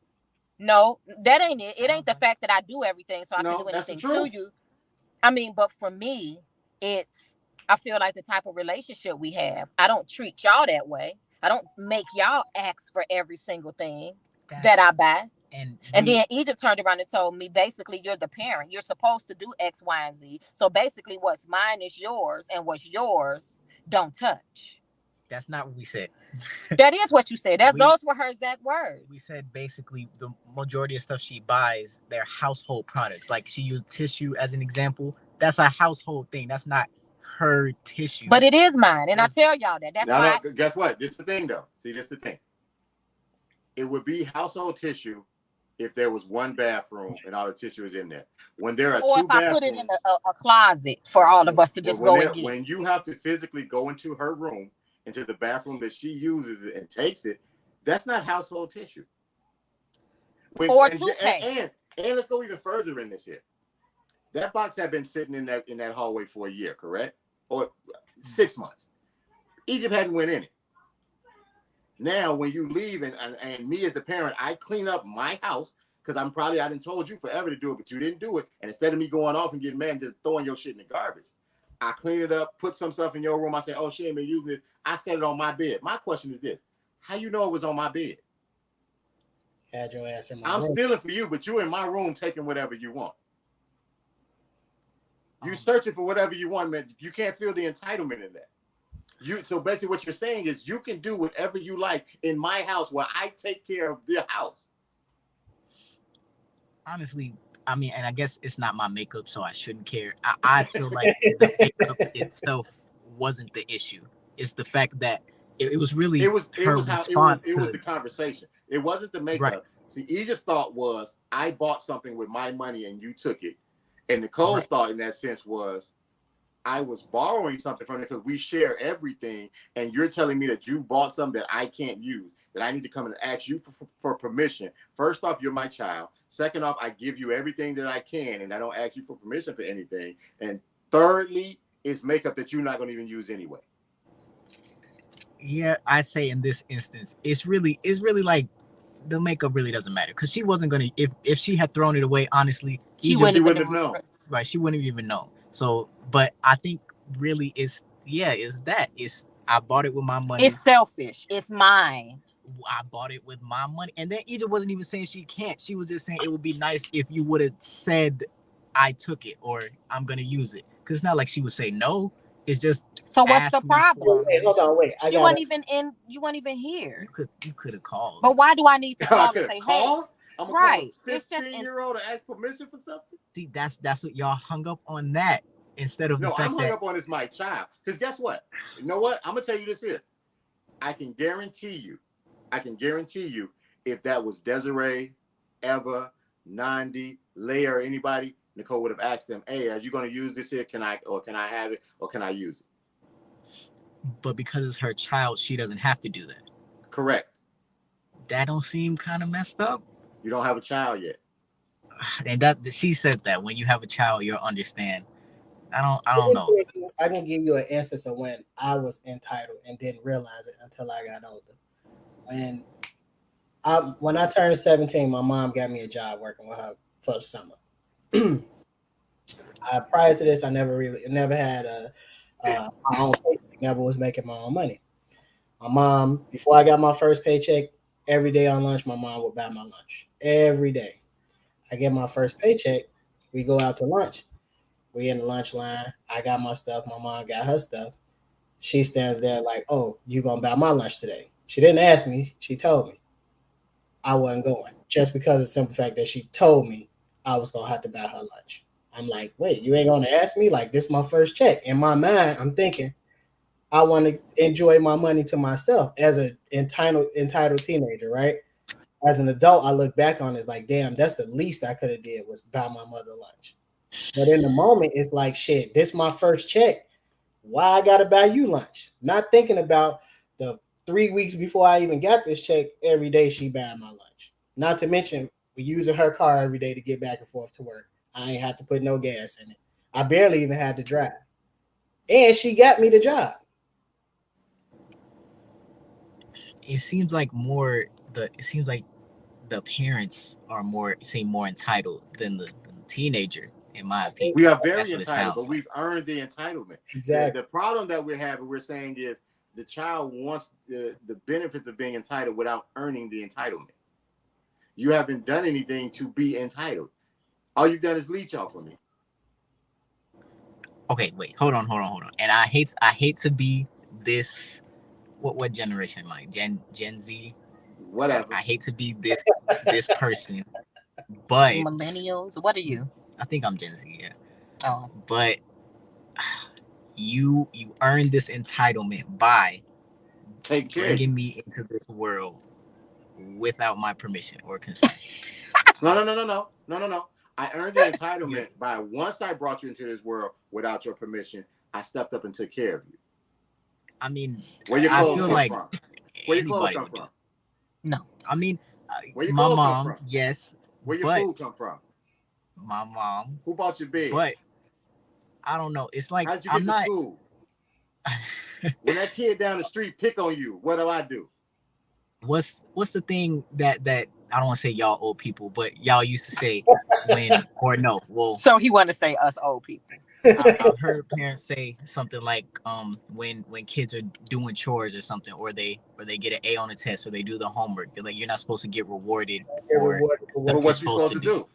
no, that ain't it. It ain't Sounds the like fact that I do everything so I can No, do that's the anything to truth. you. I mean, but for me, it's I feel like the type of relationship we have. I don't treat y'all that way. I don't make y'all ask for every single thing that I that's buy. and And we then Egypt turned around and told me, basically, you're the parent. You're supposed to do X, Y, and Z. So basically, what's mine is yours, and what's yours, don't touch. that's not what we said. That is what you said. We Those were her exact words. we said basically the majority of stuff she buys, they're household products. Like she used tissue as an example. That's a household thing. That's not her tissue. But it is mine, and I That's tell y'all that. That's Now, why. no, guess what? This is the thing, though. See, this is the thing. It would be household tissue if there was one bathroom and all the tissue is in there. When there are Or if two I put it in bathrooms, a closet for all of us to just go and get. when you have to physically go into her room, into the bathroom that she uses it and takes it, that's not household tissue. When Or and, toothpaste. and let's go even further in this here. That box had been sitting in that hallway for a year, correct? Or 6 months. Egypt hadn't went in it. Now, when you leave and me as the parent, I clean up my house because I didn't told you forever to do it, but you didn't do it. And instead of me going off and getting mad and just throwing your shit in the garbage, I clean it up, put some stuff in your room. I say, oh, she ain't been using it. I set it on my bed. My question is this: how you know it was on my bed? Had your ass in my I'm room. stealing for you, but you're in my room taking whatever you want. You searching for whatever you want, man. You can't feel the entitlement in that. So basically what you're saying is you can do whatever you like in my house where I take care of the house. honestly, I mean, and I guess it's not my makeup, so I shouldn't care. I feel like the makeup itself wasn't the issue. It's the fact that it was really her response it was to the conversation. It wasn't the makeup. right. See, Egypt's thought was I bought something with my money and you took it. And Nicole's Right. thought in that sense was I was borrowing something from it because we share everything, and you're telling me that you bought something that I can't use, that I need to come and ask you for permission. First off, you're my child. Second off, I give you everything that I can, and I don't ask you for permission for anything. And thirdly, it's makeup that you're not going to even use anyway. Yeah, I'd say in this instance, it's really like the makeup really doesn't matter because she wasn't gonna if she had thrown it away. Honestly, She Egypt, She wouldn't wouldn't even have known. right? She wouldn't have even known. So, but I think really is I bought it with my money. It's selfish. It's mine. I bought it with my money, and then Egypt wasn't even saying she can't. She was just saying it would be nice if you would have said I took it or I'm gonna use it. Because it's not like she would say no. It's just So what's the ask me for problem? Wait, hold on, wait. You weren't even in. You weren't even here. You could have called. But why do I need to I call could and have say, hey? called. I'm gonna call Right. a It's just 15-year-old to ask permission for something. See, that's what y'all hung up on that instead of the No, fact I'm hung up on it's my child. Because guess what? You know what? I'm gonna tell you this here. I can guarantee you, if that was Desiree, Eva, Nandi, Leah, or anybody, Nicole would have asked them, "Hey, are you going to use this here? Can I have it, or can I use it?" But because it's her child, she doesn't have to do that. Correct. That don't seem kind of messed up. You don't have a child yet. And that she said that when you have a child, you'll understand. I don't know. I can give you an instance of when I was entitled and didn't realize it until I got older. When I turned 17, my mom got me a job working with her for the summer. Prior to this, I never had my own paycheck, never was making my own money. My mom, before I got my first paycheck, every day on lunch, my mom would buy my lunch. Every day. I get my first paycheck, we go out to lunch. We in the lunch line. I got my stuff. My mom got her stuff. She stands there like, "Oh, you gonna buy my lunch today?" She didn't ask me. She told me. I wasn't going just because of the simple fact that she told me I was gonna have to buy her lunch. I'm like, wait, you ain't gonna ask me? Like, this is my first check. In my mind, I'm thinking I want to enjoy my money to myself as an entitled teenager, right? As an adult, I look back on it like, damn, that's the least I could have did was buy my mother lunch. But in the moment, it's like, shit, this is my first check. Why I gotta buy you lunch? Not thinking about the 3 weeks before I even got this check, every day she buying my lunch. Not to mention, we using her car every day to get back and forth to work. I ain't have to put no gas in it. I barely even had to drive. And she got me the job. It seems like the parents seem more entitled than the teenagers, in my opinion. We are very entitled, but we've earned the entitlement. Exactly. The problem that we're saying is the child wants the benefits of being entitled without earning the entitlement. You haven't done anything to be entitled. All you've done is leech off of me. Okay, wait, hold on. And I hate to be this. What generation am I? Gen Z. Whatever. I hate to be this person, but millennials. What are you? I think I'm Gen Z. Yeah. Oh, but you earned this entitlement by bringing me into this world without my permission or consent. No. I earned the entitlement by once I brought you into this world without your permission, I stepped up and took care of you. I mean, where your clothes I feel come like from? Where your clothes come from? No. I mean, where your my clothes mom, come from? yes. Where your food come from? My mom. Who bought your bed? But I don't know. It's like, how'd you get to school? When that kid down the street pick on you, what do I do? What's the thing that I don't want to say y'all old people, but y'all used to say when or no? Well, so he want to say us old people. I've heard parents say something like when kids are doing chores or something, or they get an A on a test, or they do the homework. They're like, you're not supposed to get rewarded for what you're supposed to do.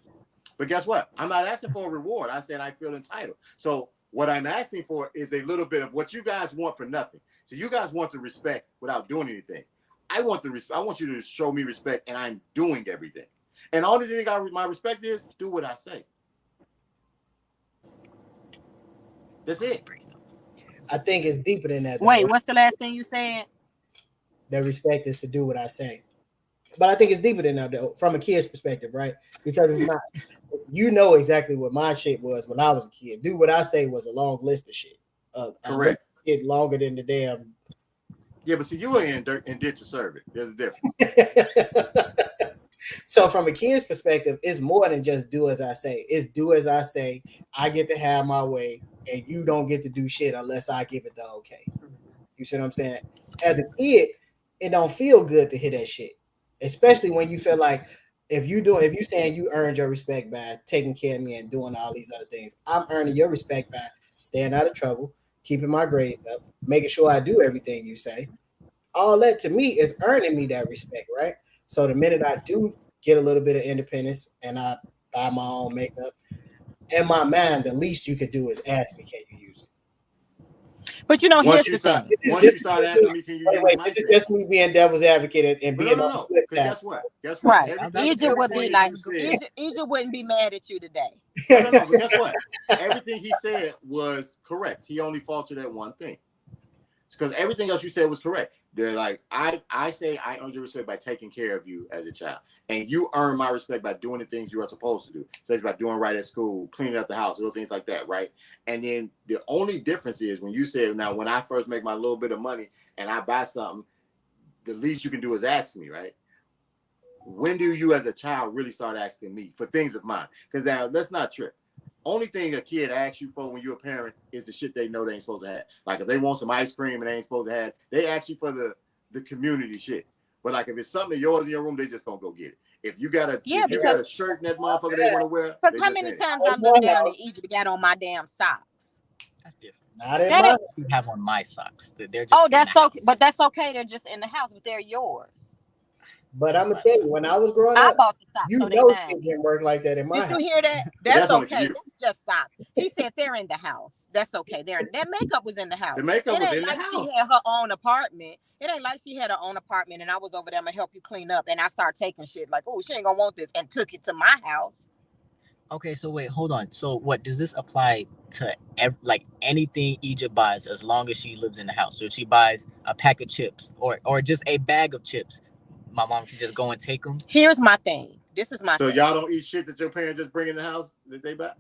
But guess what? I'm not asking for a reward. I said I feel entitled. So what I'm asking for is a little bit of what you guys want for nothing. So you guys want the respect without doing anything. I want you to show me respect, and I'm doing everything. And the only thing my respect is do what I say. That's it. I think it's deeper than that. Wait, what's the last thing you said? The respect is to do what I say. But I think it's deeper than that, though, from a kid's perspective, right? Because it's not, you know exactly what my shit was when I was a kid. Do what I say was a long list of shit. Correct. It longer than the damn. Yeah, but see, you were in ditch to serve it. There's a difference. So from a kid's perspective, it's more than just do as I say. It's do as I say. I get to have my way, and you don't get to do shit unless I give it the okay. You see what I'm saying? As a kid, it don't feel good to hear that shit, especially when you feel like if you saying you earned your respect by taking care of me and doing all these other things, I'm earning your respect by staying out of trouble, keeping my grades up, making sure I do everything you say. All that to me is earning me that respect, right? So the minute I do get a little bit of independence and I buy my own makeup, in my mind, the least you could do is ask me, can you use it? But you know, here's the thing. Once you start asking me, can you use my this is just me being devil's advocate and being no. Guess what? Right. Egypt would be like, Egypt wouldn't be mad at you today. No, but guess what? Everything he said was correct. He only faltered at one thing. because everything else you said was correct. They're like, I say I earned your respect by taking care of you as a child, and you earn my respect by doing the things you are supposed to do, especially by doing right at school, cleaning up the house, little things like that, right? And then the only difference is when you said, now when I first make my little bit of money and I buy something, the least you can do is ask me, right? When do you as a child really start asking me for things of mine? Because now let's not trip. Only thing a kid asks you for when you're a parent is the shit they know they ain't supposed to have. Like if they want some ice cream and they ain't supposed to have, they ask you for the community shit. But like if it's something of yours in your room, they just gonna go get it. If you got a shirt in that motherfucker they want to wear, because how many times I looked down in Egypt and got on my damn socks? That's different. Not in mine. You have on my socks. They're just that's okay. But that's okay. They're just in the house, but they're yours. But I'm gonna tell you, when I was growing I up, bought the socks, you so they know mine. shit didn't work like that in my house. Did you hear that? That's okay. That's just socks. He said they're in the house. That's okay. That makeup was in the house. The makeup was in the house. She had her own apartment. It ain't like she had her own apartment and I was over there to help you clean up and I start taking shit like, oh, she ain't gonna want this and took it to my house. Okay, so wait, hold on. So what does this apply to like anything Egypt buys as long as she lives in the house? So if she buys a pack of chips or just a bag of chips, my mom can just go and take them? Here's my thing. This is my thing. So y'all don't eat shit that your parents just bring in the house that they buy?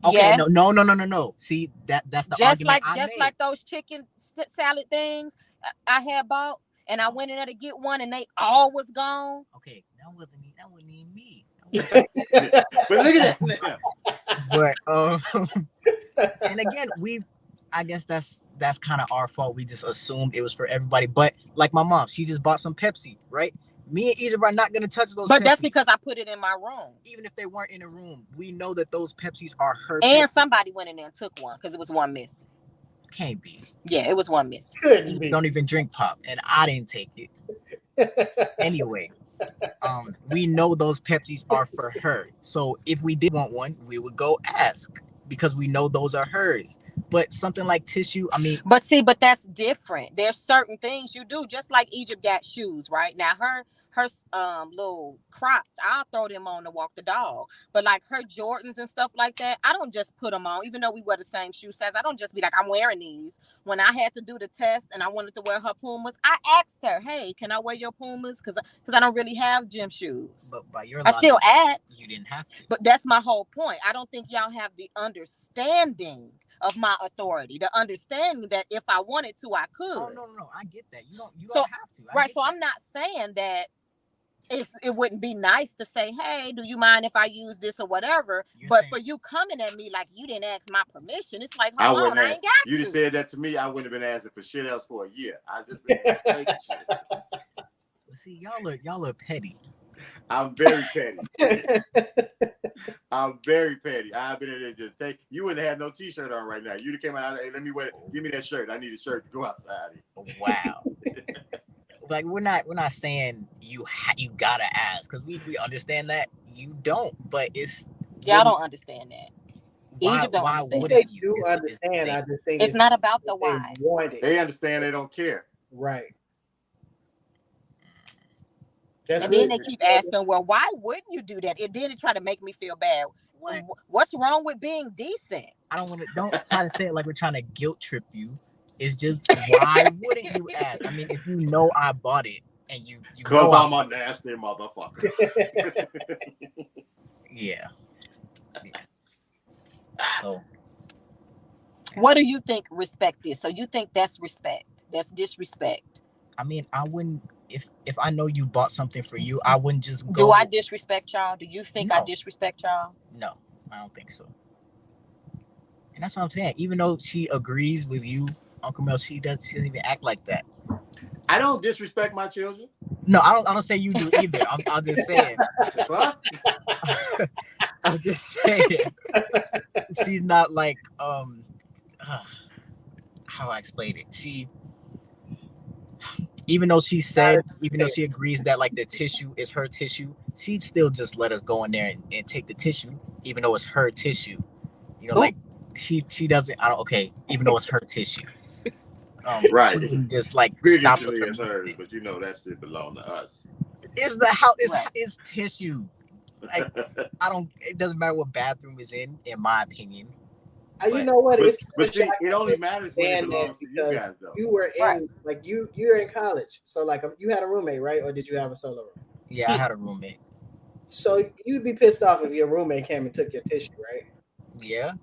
Okay, yes. No. See, that's the argument just like those chicken salad things I had bought, and I went in there to get one, and they all was gone. Okay, that wasn't even me. But look at that. But and again, I guess that's kind of our fault. We just assumed it was for everybody. But like my mom, she just bought some Pepsi, right? Me and Egypt are not going to touch those But Pepsis. That's because I put it in my room. Even if they weren't in a room, we know that those Pepsis are her And Pepsi. Somebody went in there and took one because it was one missing. Can't be. Yeah, it was one missing. Couldn't be. Don't even drink pop, and I didn't take it. Anyway, we know those Pepsis are for her. So if we did want one, we would go ask because we know those are hers. But something like tissue, I mean... But that's different. There's certain things you do, just like Egypt got shoes, right? Now, her little Crocs, I'll throw them on to walk the dog. But like her Jordans and stuff like that, I don't just put them on, even though we wear the same shoe size. I don't just be like, I'm wearing these. When I had to do the test and I wanted to wear her Pumas, I asked her, hey, can I wear your Pumas? Because I don't really have gym shoes. But by your I still asked. You didn't have to. But that's my whole point. I don't think y'all have the understanding of my authority, the understanding that if I wanted to, I could. Oh, no, I get that. You don't have to. Right, so I'm not saying that it wouldn't be nice to say, hey, do you mind if I use this or whatever? But for you coming at me like you didn't ask my permission, it's like, hold on, I ain't got you just said that to me, I wouldn't have been asking for shit else for a year. I just been taking shit. See, y'all are petty. I'm very petty. I'm very petty. I've been in there just take. You wouldn't have had no t-shirt on right now. You'd have came out. Hey, let me wear. Give me that shirt. I need a shirt to go outside. Wow. Like we're not saying you gotta ask because we understand that you don't. But it's y'all don't understand that. Egypt don't understand. They do understand. I just think it's not about the why. They understand. They don't care. Right. And then they keep asking, well, why wouldn't you do that? And then they try to make me feel bad. What's wrong with being decent? Don't try to say it like we're trying to guilt trip you. It's just, why wouldn't you ask? I mean, if you know I bought it and you because I'm a nasty motherfucker. Yeah. So, what do you think respect is? So you think that's respect? That's disrespect? I mean, I wouldn't. If I know you bought something for you, I wouldn't just go. Do I disrespect y'all? Do you think I disrespect y'all? No, I don't think so. And that's what I'm saying. Even though she agrees with you, Uncle Mel, she doesn't even act like that. I don't disrespect my children. No, I don't say you do either. I'm just saying. What? I'm just saying. She's not like how I explain it. Even though she agrees that like the tissue is her tissue, she'd still just let us go in there and take the tissue, even though it's her tissue. You know, like she doesn't. Even though it's her tissue. Right. Just like stop it from hers, but you know that shit belong to us. It's tissue. Like it doesn't matter what bathroom is in my opinion. You know what? It's kind But of see, shocking it only to matters when it understand that belongs to you because guys, though. you were Right. in like you're in college, so like you had a roommate, right? Or did you have a solo room? Yeah, I had a roommate. So you'd be pissed off if your roommate came and took your tissue, right? Yeah,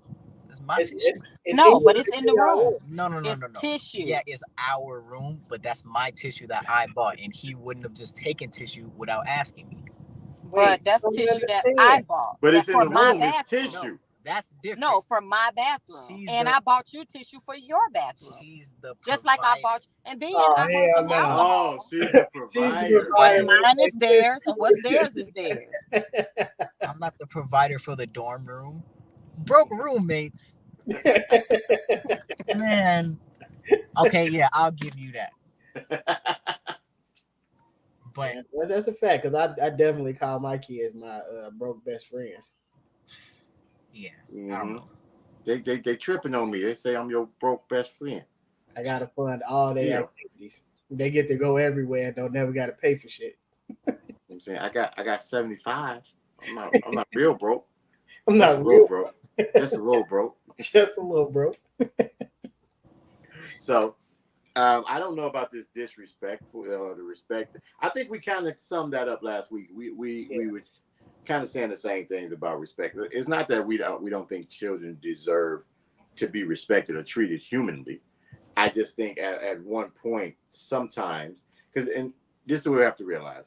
it's my It's tissue. it's No, in but your it's it's in in the your room. room. No. It's tissue. Yeah, it's our room, but that's my tissue that I bought, and he wouldn't have just taken tissue without asking me. Wait, But that's I don't tissue that I understand. bought. But That it's in for the my room. It's bathroom. No, tissue. that's different. No, for my bathroom. She's And the I bought you tissue for your bathroom. she's the Just like I provider. bought you. And then Oh I bought hell some no! alcohol. Oh, she's the She's the provider. What's provider. mine is theirs, and what's theirs is theirs. I'm not the provider for the dorm room. Broke roommates, man. Okay, yeah, I'll give you that. But Yeah, that's a fact because I definitely call my kids my broke best friends. yeah, I Mhm. don't know. They tripping on me. They say I'm your broke best friend. I gotta fund all their Yeah. activities. They get to go everywhere and don't never gotta pay for shit. I'm saying I got 75. I'm not real broke. I'm Just a not little real, broke. Just a little broke. just a little broke. So I don't know about this disrespectful the respect. I think we kind of summed that up last week. We were kind of saying the same things about respect. It's not that we don't think children deserve to be respected or treated humanly. I just think at one point sometimes because and this is what we have to realize.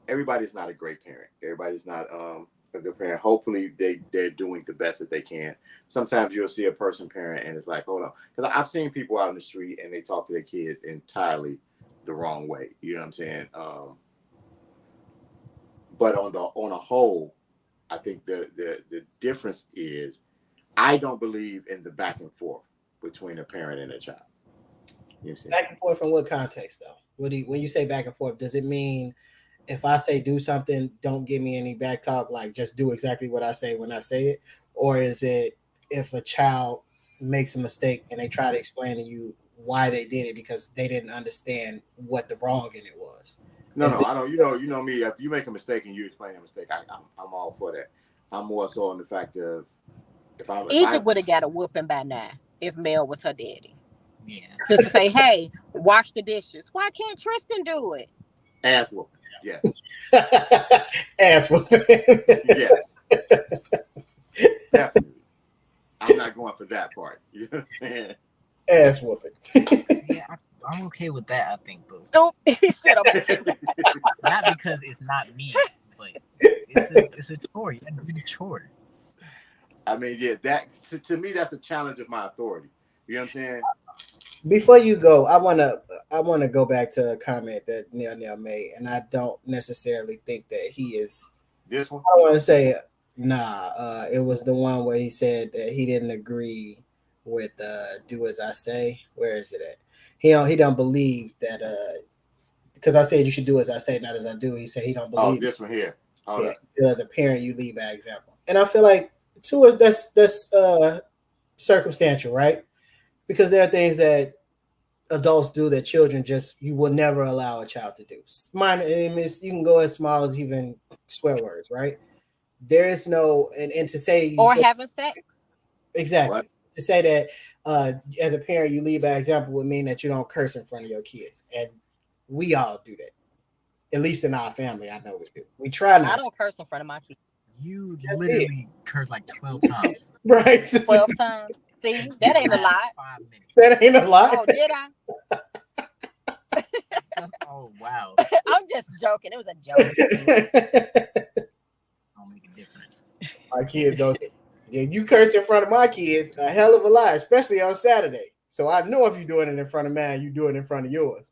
Everybody's not a great parent. Everybody's not a good parent. Hopefully they're doing the best that they can. Sometimes you'll see a person parent and it's like, hold on. Because I've seen people out in the street and they talk to their kids entirely the wrong way. You know what I'm saying? But on a whole, I think the difference is I don't believe in the back and forth between a parent and a child. You know what I'm saying? Back and forth in what context though? When you say back and forth, does it mean if I say do something, don't give me any back talk, like just do exactly what I say when I say it? Or is it if a child makes a mistake and they try to explain to you why they did it because they didn't understand what the wrong in it was? No, Is I don't. You know me. If you make a mistake and you explain a mistake, I'm all for that. I'm more so on the fact of if I Egypt would have got a whooping by now if Mel was her daddy. Yeah. Just to say, hey, wash the dishes. Why can't Tristan do it? ass whooping, yes, ass whooping? yes, definitely. I'm not going for that part. You know what I'm saying? Ass whooping. Yeah, I'm okay with that. I think though, Nope. He said, I'm okay. not because it's not me, but it's a chore. You gotta do the chore. I mean, yeah, that to me that's a challenge of my authority. You know what I'm saying? Before you go, I wanna go back to a comment that Neil made, and I don't necessarily think that he is. This one, I don't want to say nah. It was the one where he said that he didn't agree with "do as I say." Where is it at? He don't believe that because I said you should do as I say, not as I do. He said he don't oh, believe. this one here. Oh, Yeah, he feel as a parent you lead by example, and I feel like too that's circumstantial, right? Because there are things that adults do that children just you will never allow a child to do. Mine, you can go as small as even swear words, right? There is no and to say Or having sex. exactly What? to say that as a parent you lead by example would mean that you don't curse in front of your kids, and we all do that. At least in our family, I know we do. We try not I don't curse in front of my kids. You Just literally cursed like 12 times. to. Right? 12 times. See, that ain't a lot. 5 minutes. That ain't a lie. Oh, did I? Oh wow. I'm just joking. It was a joke. Don't make a difference. My kids don't. Yeah, you curse in front of my kids, a hell of a lie, especially on Saturday. So I know if you're doing it in front of mine, you do it in front of yours.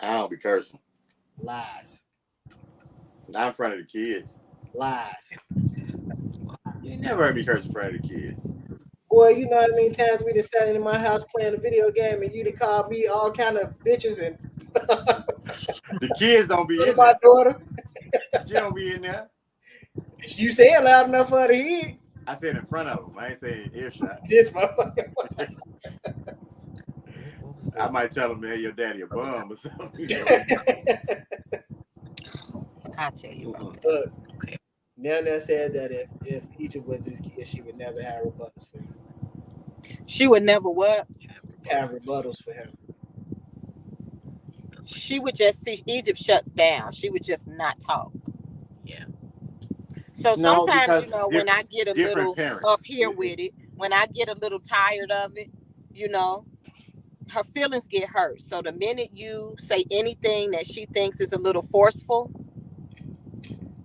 I don't be cursing. Lies. Not in front of the kids. Lies. You never heard me curse in front of the kids. Boy, you know how many times we just sat in my house playing a video game and you done called me all kind of bitches and The kids don't be in my there. daughter. She don't be in there. You say it loud enough for her to hear. I said in front of them. I ain't saying earshot. This motherfucker. What was I that? might tell them, hey, your daddy a bum or something. I'll tell you about that. Nana said that if Egypt was his kid, she would never have rebuttals for him. She would never what? Have rebuttals for him. She would just see Egypt shuts down. She would just not talk. Yeah. So No, sometimes, because you know, when I get a different little up parents. here with it, when I get a little tired of it, you know, her feelings get hurt. So the minute you say anything that she thinks is a little forceful,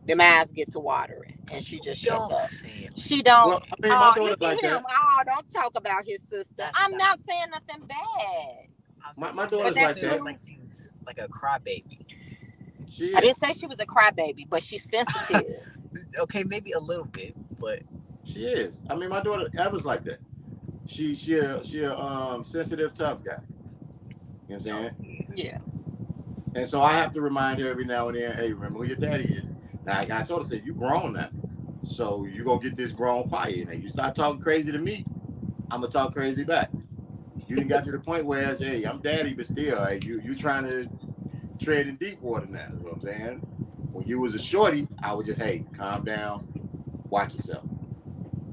them eyes get to watering and she just shuts Don't up. say it. She don't. Well, I mean, my Oh, daughter's look like at him. that. Oh, don't talk about his sister. That's I'm not- not saying nothing bad. My But daughter's that's like that. true. Like she's like a crybaby. She I didn't is. say she was a crybaby, but she's sensitive. Okay, maybe a little bit, but She is. I mean, my daughter Eva's like that. She a sensitive, tough guy. You know what I'm saying? Yeah. And so I have to remind her every now and then, hey, remember who your daddy is. Now I told her, say, you grown now. So you gonna get this grown fire. Now you start talking crazy to me, I'm gonna talk crazy back. You didn't got to the point where hey, I'm daddy, but still, hey, you trying to tread in deep water now, is what I'm saying. When you was a shorty, I would just, hey, calm down, watch yourself.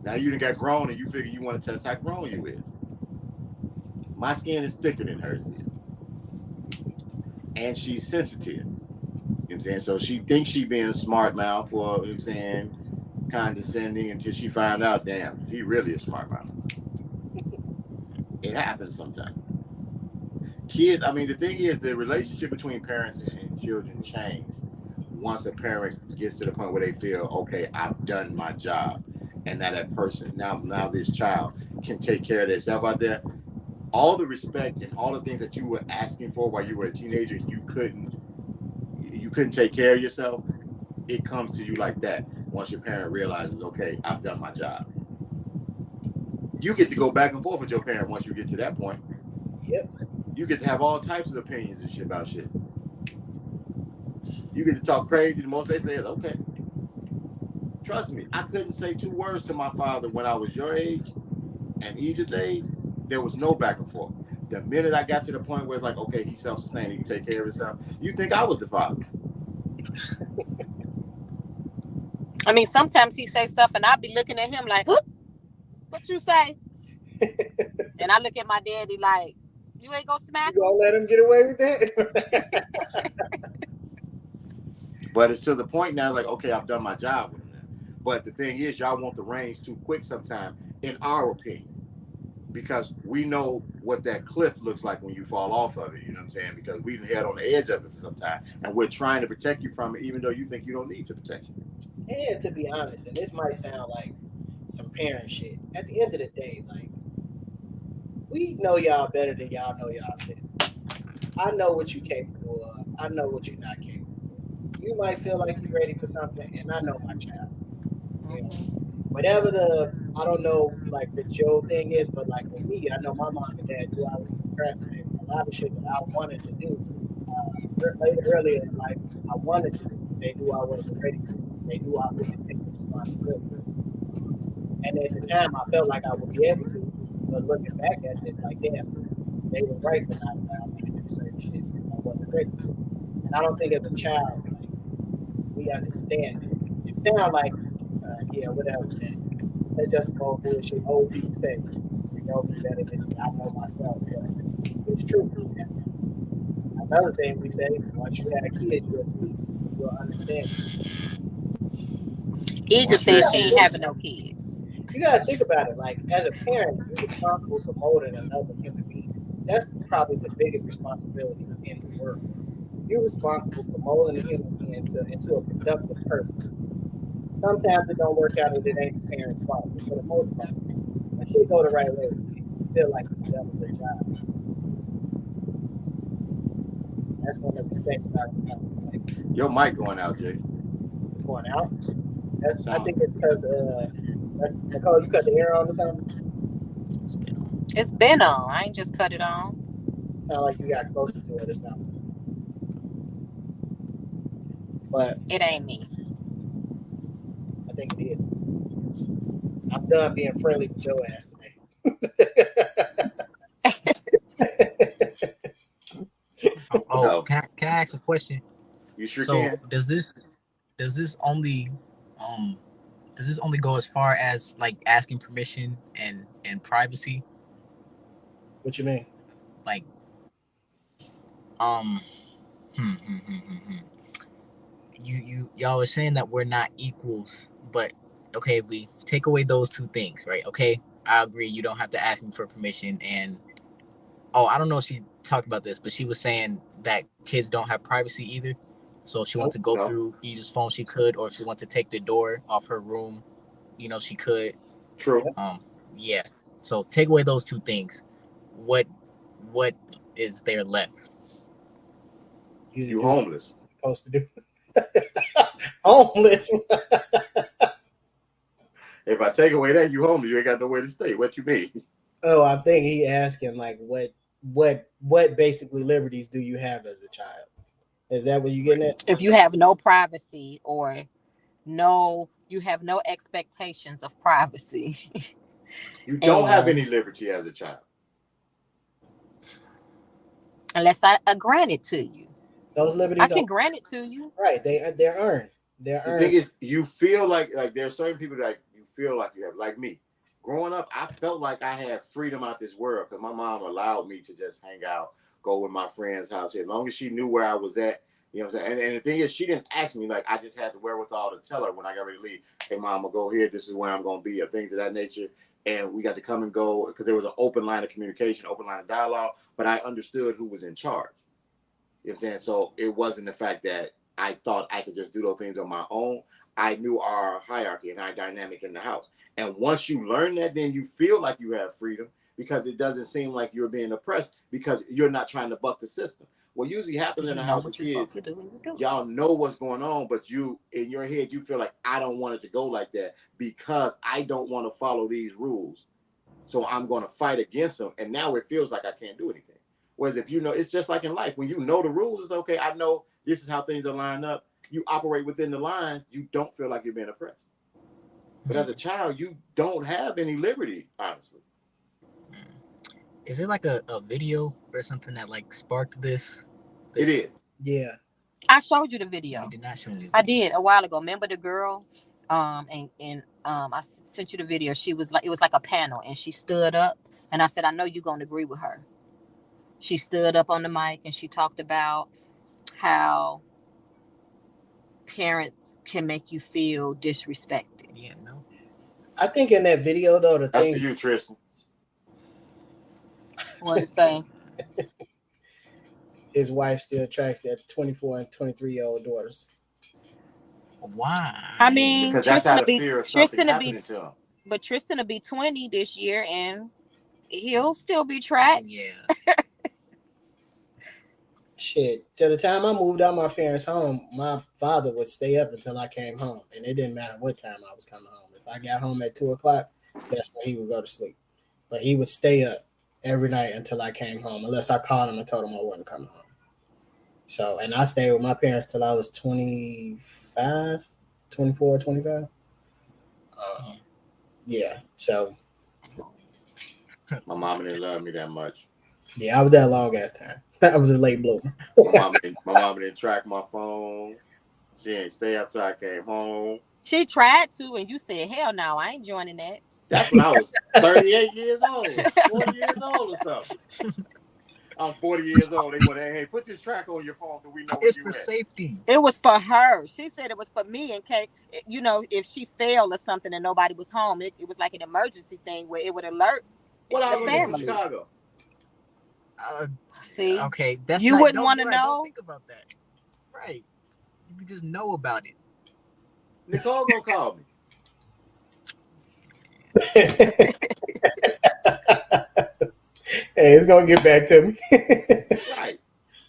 Now you done got grown and you figure you want to test how grown you is. My skin is thicker than hers is. And she's sensitive. You know what I'm saying? So she thinks she being a smart mouth or, you know what I'm saying, condescending until she find out, damn, he really a smart mouth. It happens sometimes. Kids, I mean, the thing is, the relationship between parents and children change once a parent gets to the point where they feel, okay, I've done my job. And now that person, now this child can take care of themselves out there. All the respect and all the things that you were asking for while you were a teenager, you couldn't take care of yourself. It comes to you like that once your parent realizes, okay, I've done my job. You get to go back and forth with your parent once you get to that point. Yep. You get to have all types of opinions and shit about shit. You get to talk crazy. The most they say is, okay. Trust me, I couldn't say 2 words to my father when I was your age and Egypt's age. There was no back and forth. The minute I got to the point where it's like, okay, he's self-sustained, he can take care of himself, you think I was the father. I mean, sometimes he say stuff and I'll be looking at him like, huh? What you say? And I look at my daddy like, you ain't gonna smack You gonna let him get away with that? But it's to the point now, like, okay, I've done my job with him now. But the thing is, y'all want the reins too quick sometimes, in our opinion. Because we know what that cliff looks like when you fall off of it, you know what I'm saying? Because we've been held on the edge of it for some time. And we're trying to protect you from it, even though you think you don't need to protect you. And to be honest, and this might sound like some parent shit, at the end of the day, like, we know y'all better than y'all know y'all self. I know what you're capable of. I know what you're not capable of. You might feel like you're ready for something, and I know my child. You know, whatever I don't know, like, the Joe thing is, but like with me, I know my mom and dad knew I was procrastinating. A lot of shit that I wanted to do earlier in life, I wanted to do. They knew I wasn't ready for it. They knew I wouldn't take the responsibility. And at the time, I felt like I would be able to. But looking back at it, it's like, damn, they were right for not allowing me to do certain shit because I wasn't ready for it. And I don't think as a child, like, we understand it. It sounds like, yeah, whatever, man. That's just some old bullshit old people say. You know me better than I know myself. But it's true. And another thing we say, once you have a kid, you'll see, you'll understand. Egypt says she ain't having no kids. You gotta think about it. Like, as a parent, you're responsible for molding another human being. That's probably the biggest responsibility in the world. You're responsible for molding a human being into a productive person. Sometimes it don't work out and it ain't the parents' fault, but for the most part, when shit go the right way, you feel like you've done a good job. That's when the respect starts to come. Like, Your mic going out, Jay. it's going out. I think it's because that's Nicole. You cut the air on or something. It's been on. I ain't just cut it on. Sound like you got closer to it or something. But it ain't me. I think it is. I'm done being friendly with your ass today. No. Can I ask a question? You sure can. Does this only does this only go as far as like asking permission and privacy? What you mean? Like, um, hmm, hmm, hmm, hmm, hmm. Y'all were saying that we're not equals, but okay, if we take away those two things, right? Okay, I agree. You don't have to ask me for permission, and I don't know if she talked about this, but she was saying that kids don't have privacy either. So if she wanted Nope. to go No, through Aja's phone, she could, or if she wanted to take the door off her room, she could. true. Um, yeah. So take away those two things. What what is there left? You to You do what homeless. you're supposed to do. Homeless. If I take away that, you homeless. You ain't got nowhere to stay. What you mean? Oh, I think he asking like what basically liberties do you have as a child? Is that what you getting at? If you have no privacy or you have no expectations of privacy. You don't have any And liberty as a child. unless I grant it to you, Those I liberties are can grant it to you. right. They're earned. They're The thing earned. is, you feel like there are certain people that you feel like you have. Like me, growing up, I felt like I had freedom out this world because my mom allowed me to just hang out, go with my friend's house. As long as she knew where I was at, you know what I'm saying. And the thing is, she didn't ask me. Like I just had the wherewithal to tell her when I got ready to leave. Hey, mom, I'm gonna go here. This is where I'm gonna be, or things of that nature. And we got to come and go because there was an open line of communication, open line of dialogue. But I understood who was in charge. You know what I'm saying? So it wasn't the fact that I thought I could just do those things on my own. I knew our hierarchy and our dynamic in the house. And once you learn that, then you feel like you have freedom because it doesn't seem like you're being oppressed because you're not trying to buck the system. What usually happens in You the know house with what you're supposed kids, to do when you do. y'all know what's going on, but you, in your head, you feel like, I don't want it to go like that because I don't want to follow these rules. So I'm going to fight against them. And now it feels like I can't do anything. Whereas if you know, it's just like in life. When you know the rules, it's okay. I know this is how things are lined up. You operate within the lines. You don't feel like you're being oppressed. But as a child, you don't have any liberty, honestly. Is there like a video or something that like sparked this? It is. Yeah. I showed you the You video. did not show me. I did a while ago. Remember the girl? I sent you the video. She was like, it was like a panel, and she stood up, and I said, I know you're gonna agree with her. She stood up on the mic and she talked about how parents can make you feel disrespected. Yeah, no. I think in that video though, the That's for thing you, Tristan. What to say? his wife still tracks their 24 and 23-year-old daughters. Why? I mean, Because that's out of fear of something happening to him. but Tristan will be 20 this year, and he'll still be tracked. Yeah. Shit. Till the time I moved out my parents' home, my father would stay up until I came home. And it didn't matter what time I was coming home. If I got home at 2:00, that's when he would go to sleep. But he would stay up every night until I came home, unless I called him and told him I wasn't coming home. So, and I stayed with my parents till I was 25, 24, 25. Yeah. So, My mama didn't love me that much. yeah, I was that long ass time. I was a late bloomer. My mama didn't track my phone. She didn't stay up till I came home. She tried to, and you said, hell no, I ain't joining that. That's when I was 38 years old, 40 years old or something. I'm 40 years old. They went, hey, put this track on your phone so we know where It's you for at. safety. It was for her. She said it was for me in case, if she failed or something and nobody was home. It was like an emergency thing where it would alert What I the was from family. Chicago. See, Okay, that's you not, wouldn't don't- want to right, don't know. think about that. Right. You could just know about it. Nicole gonna call me. Hey, it's gonna get back to me. Right.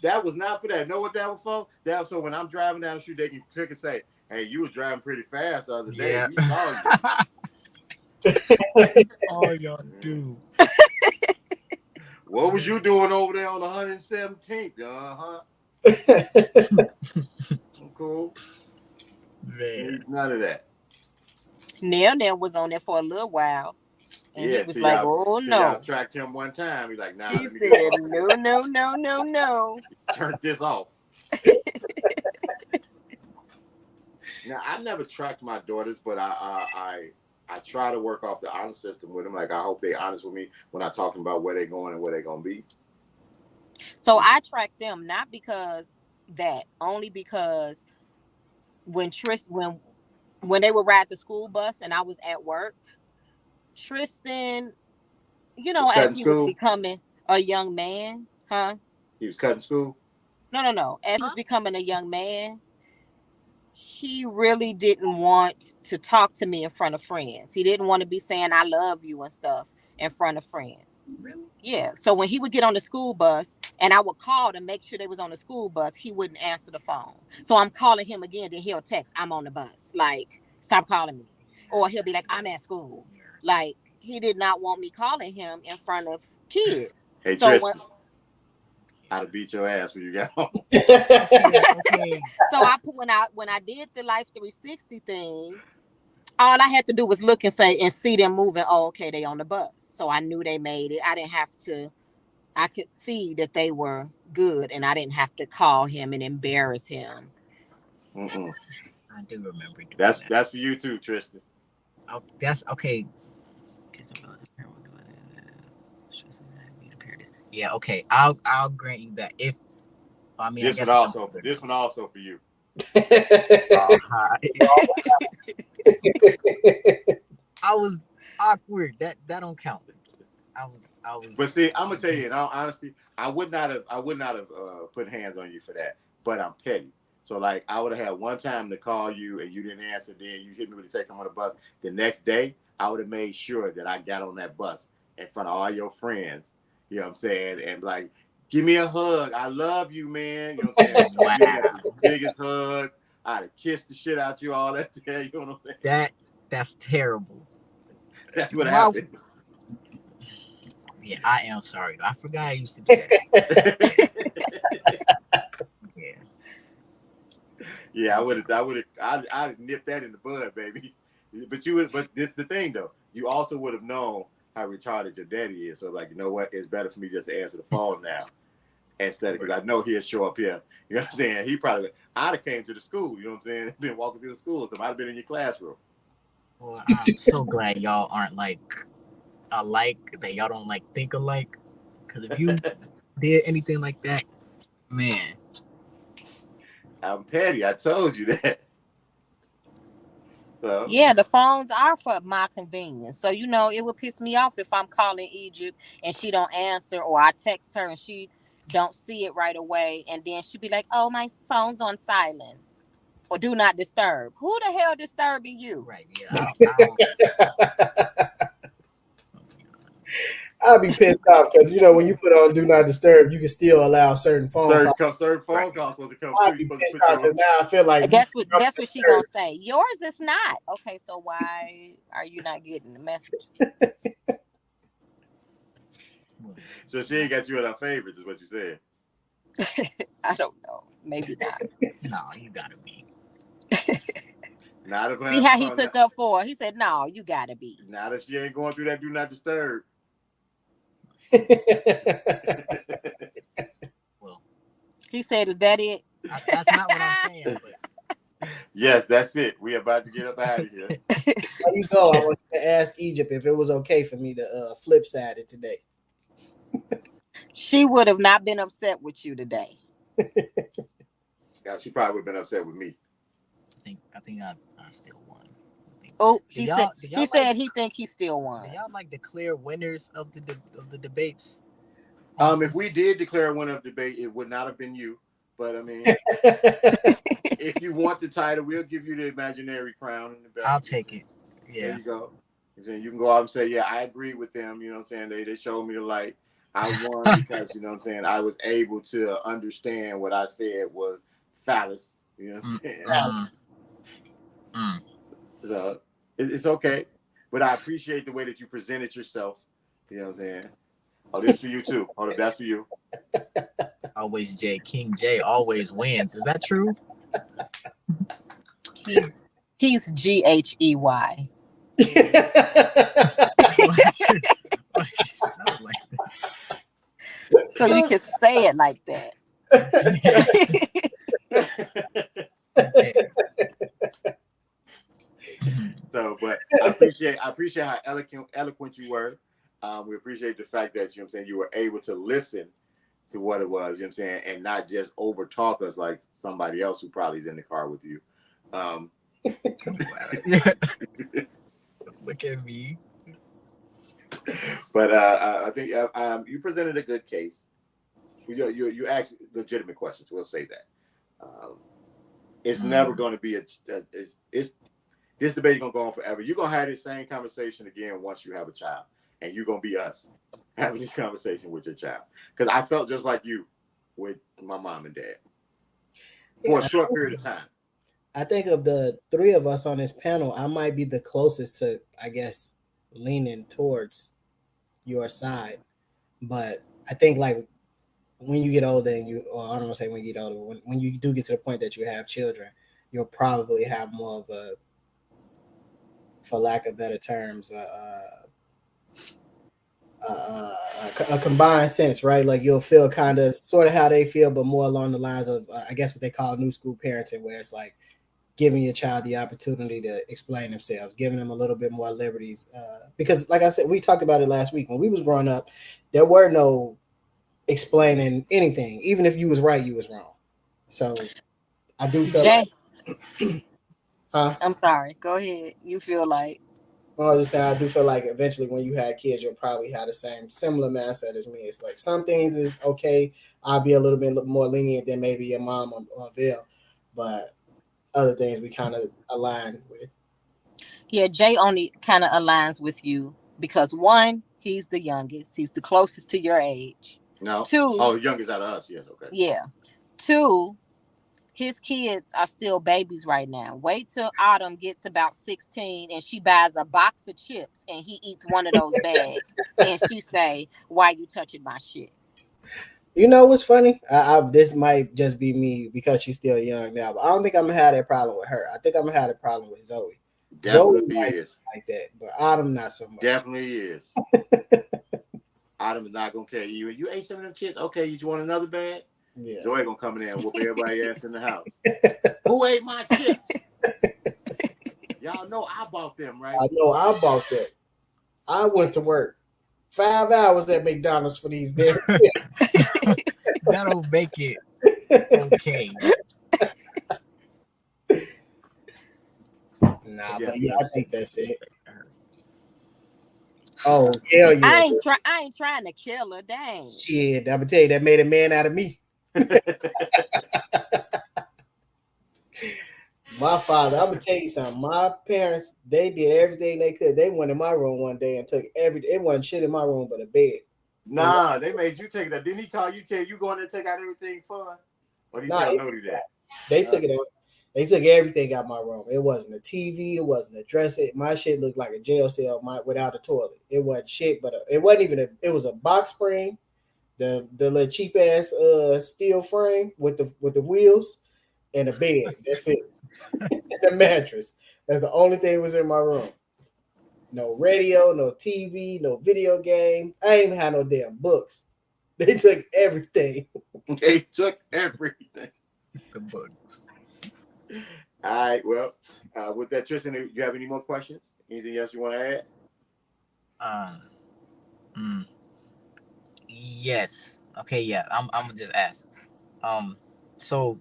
That was not for that. Know what that was for? That was so when I'm driving down the street, they can click and say, hey, you were driving pretty fast the other day. Yeah. We saw you. All y'all do. What was you doing over there on 117th? Uh-huh. I'm cool. Man. None of that. Nell was on there for a little while. And Yeah, he was till like, y'all- oh till no. y'all tracked him one time. He's like, nah, He let me said, no. turn this off. Now I've never tracked my daughters, but I try to work off the honor system with them. Like I hope they honest with me when I'm talking about where they're going and where they're gonna be. So I track them not because only because when they would ride the school bus and I was at work, Tristan, Was as cutting he was school. becoming a young man, huh? He was cutting school. No. As he was becoming a young man, he really didn't want to talk to me in front of friends. He didn't want to be saying I love you and stuff in front of friends. Really? Yeah. So when he would get on the school bus and I would call to make sure they was on the school bus, he wouldn't answer the phone. So I'm calling him again, then he'll text, I'm on the bus. Like, stop calling me. Or he'll be like, I'm at school. Like, he did not want me calling him in front of kids. Hey So Tristan, I'd have beat your ass when you got home. Okay. So when I did the Life 360 thing, all I had to do was look and see them moving. Oh, okay, they on the bus. So I knew they made it. I didn't have to. I could see that they were good, and I didn't have to call him and embarrass him. Mm-mm. I do remember doing That's that. that's for you too, Tristan. Oh, that's okay. Yeah, okay. I'll grant you that. If I mean, This I one guess also. This one also for you. I was awkward. That don't count. I was. But see, I'm gonna tell you, in all honesty, I would not have put hands on you for that. But I'm petty. So like, I would have had one time to call you and you didn't answer. Then you hit me with a text. I'm on the bus. The next day, I would have made sure that I got on that bus in front of all your friends. You know what I'm saying? And like, give me a hug. I love you, man. You know what I'm saying? Wow. You got the biggest hug. I'd have kissed the shit out you all that day. You know what I'm saying? That's terrible. That's what Wow. happened. Yeah, I am sorry. I forgot I used to do that. Yeah. Yeah, I'd nip that in the bud, baby. But this the thing though. You also would have known how retarded your daddy is. So like, you know what? It's better for me just to answer the phone now instead of, because I know he'll show up here. You know what I'm saying? I'd have came to the school. You know what I'm saying? Been walking through the school, so I'd have been in your classroom. Well, I'm so glad y'all aren't like alike. That y'all don't like think alike. Because if you did anything like that, man. I'm petty. I told you that. So Yeah, the phones are for my convenience. So it would piss me off if I'm calling Egypt and she don't answer, or I text her and she don't see it right away, and then she be like, "Oh, my phone's on silent or do not disturb." Who the hell disturbing you? Right? Yeah. I'll be pissed off because when you put on Do Not Disturb, you can still allow certain phone calls. certain phone calls supposed to come I'll through. be You supposed pissed to put off because now I feel like Guess what she gonna say? Yours is not. Okay, so why are you not getting the message? So she ain't got you in her favorites, is what you said. I don't know. Maybe not. No, you gotta be. Not if See how he took up for her. He said, "No, you gotta be." Not if she ain't going through that Do Not Disturb. Well, he said, "Is that it?" That's not what I'm saying. But yes, that's it. We about to get up out of here. Before you go, I want you to ask Egypt if it was okay for me to flip side it today. She would have not been upset with you today. Yeah, she probably would have been upset with me. I think I still won. Oh, he said he think he still won. Do y'all like declare winners of the debates? If we did declare a winner of debate, it would not have been you. But I mean, if you want the title, we'll give you the imaginary crown and the belt. I'll take it. Yeah. There you go. You can go out and say, yeah, I agree with them. You know what I'm saying? They showed me the light. I won because, you know what I'm saying, I was able to understand what I said was phallus. You know what I'm saying? So it's okay. But I appreciate the way that you presented yourself. You know what I'm saying? Oh, this is for you too. Hold up, that's for you. Always J. King J always wins. Is that true? He's GHEY. So you can say it like that. Okay. appreciate how eloquent you were. We appreciate the fact that you were able to listen to what it was, and not just over talk us like somebody else who probably is in the car with you. Look at me. But I think you presented a good case. You asked legitimate questions. We'll say that. It's never going to be it's this debate is going to go on forever. You're going to have this same conversation again once you have a child, and you're going to be us having this conversation with your child. Because I felt just like you with my mom and dad for a short period of time. I think of the three of us on this panel, I might be the closest to, I guess, leaning towards your side. But I think like when you get older or I don't want to say when you get older, when you do get to the point that you have children, you'll probably have more of a, for lack of better terms, a combined sense, right? Like you'll feel kind of sort of how they feel, but more along the lines of, I guess, what they call new school parenting, where it's like giving your child the opportunity to explain themselves, giving them a little bit more liberties. Because, like I said, we talked about it last week. When we was growing up, there were no explaining anything. Even if you was right, you was wrong. So I do feel Jay, like, huh? I'm sorry. Go ahead. You feel like I was just saying, I do feel like eventually when you have kids, you'll probably have the similar mindset as me. It's like some things is okay. I'll be a little bit more lenient than maybe your mom or Bill, but other things we kind of align with. yeah, Jay only kind of aligns with you because one, he's the youngest. He's the closest to your age. No. Two, Oh, youngest out of us. Yes. Okay. yeah. Two, his kids are still babies right now. Wait till Autumn gets about 16 and she buys a box of chips and he eats one of those bags and she say, "Why you touching my shit?" You know what's funny? This might just be me because she's still young now, but I don't think I'm gonna have that problem with her. I think I'm gonna have that problem with Zoe. Zoe Definitely might is. be like that, but Autumn not so much. Definitely is. Autumn is not gonna care. You ate some of them chips. Okay, you want another bag? Yeah. Zoe gonna come in there and whoop everybody ass in the house. Who ate my chips? Y'all know I bought them, right? I know I bought that. I went to work 5 hours at McDonald's for these damn chips. That'll make it okay. Nah, Yes, but yeah, I think that's it. Her. Oh, hell yeah. I ain't trying to kill her. Dang. Shit, I'm gonna tell you, that made a man out of me. My father, I'm gonna tell you something. My parents, they did everything they could. They went in my room one day and took it wasn't shit in my room but a bed. Nah, they made you take that. Didn't he call you? Tell you going to take out everything fun? Or did he tell Nody that? They took it out. They took everything out my room. It wasn't a TV. It wasn't a dresser. My shit looked like a jail cell without a toilet. It wasn't shit, but it wasn't even it was a box spring, the little cheap ass steel frame with the wheels and a bed. That's it. And a mattress. That's the only thing that was in my room. No radio, no TV, no video game. I ain't even had no damn books. They took everything. They took everything. The books. All right. Well, with that, Tristan, do you have any more questions? Anything else you want to add? Yes. Okay. Yeah. I'm gonna just ask. So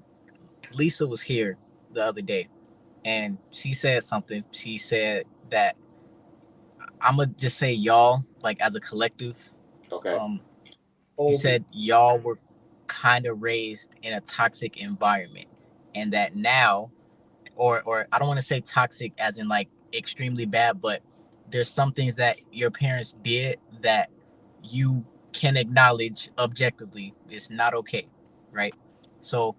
Lisa was here the other day, and she said something. She said that I'm gonna just say y'all, like as a collective. Okay. She said y'all were kind of raised in a toxic environment, and that now, or I don't want to say toxic as in like extremely bad, but there's some things that your parents did that you can acknowledge objectively is not okay, right? So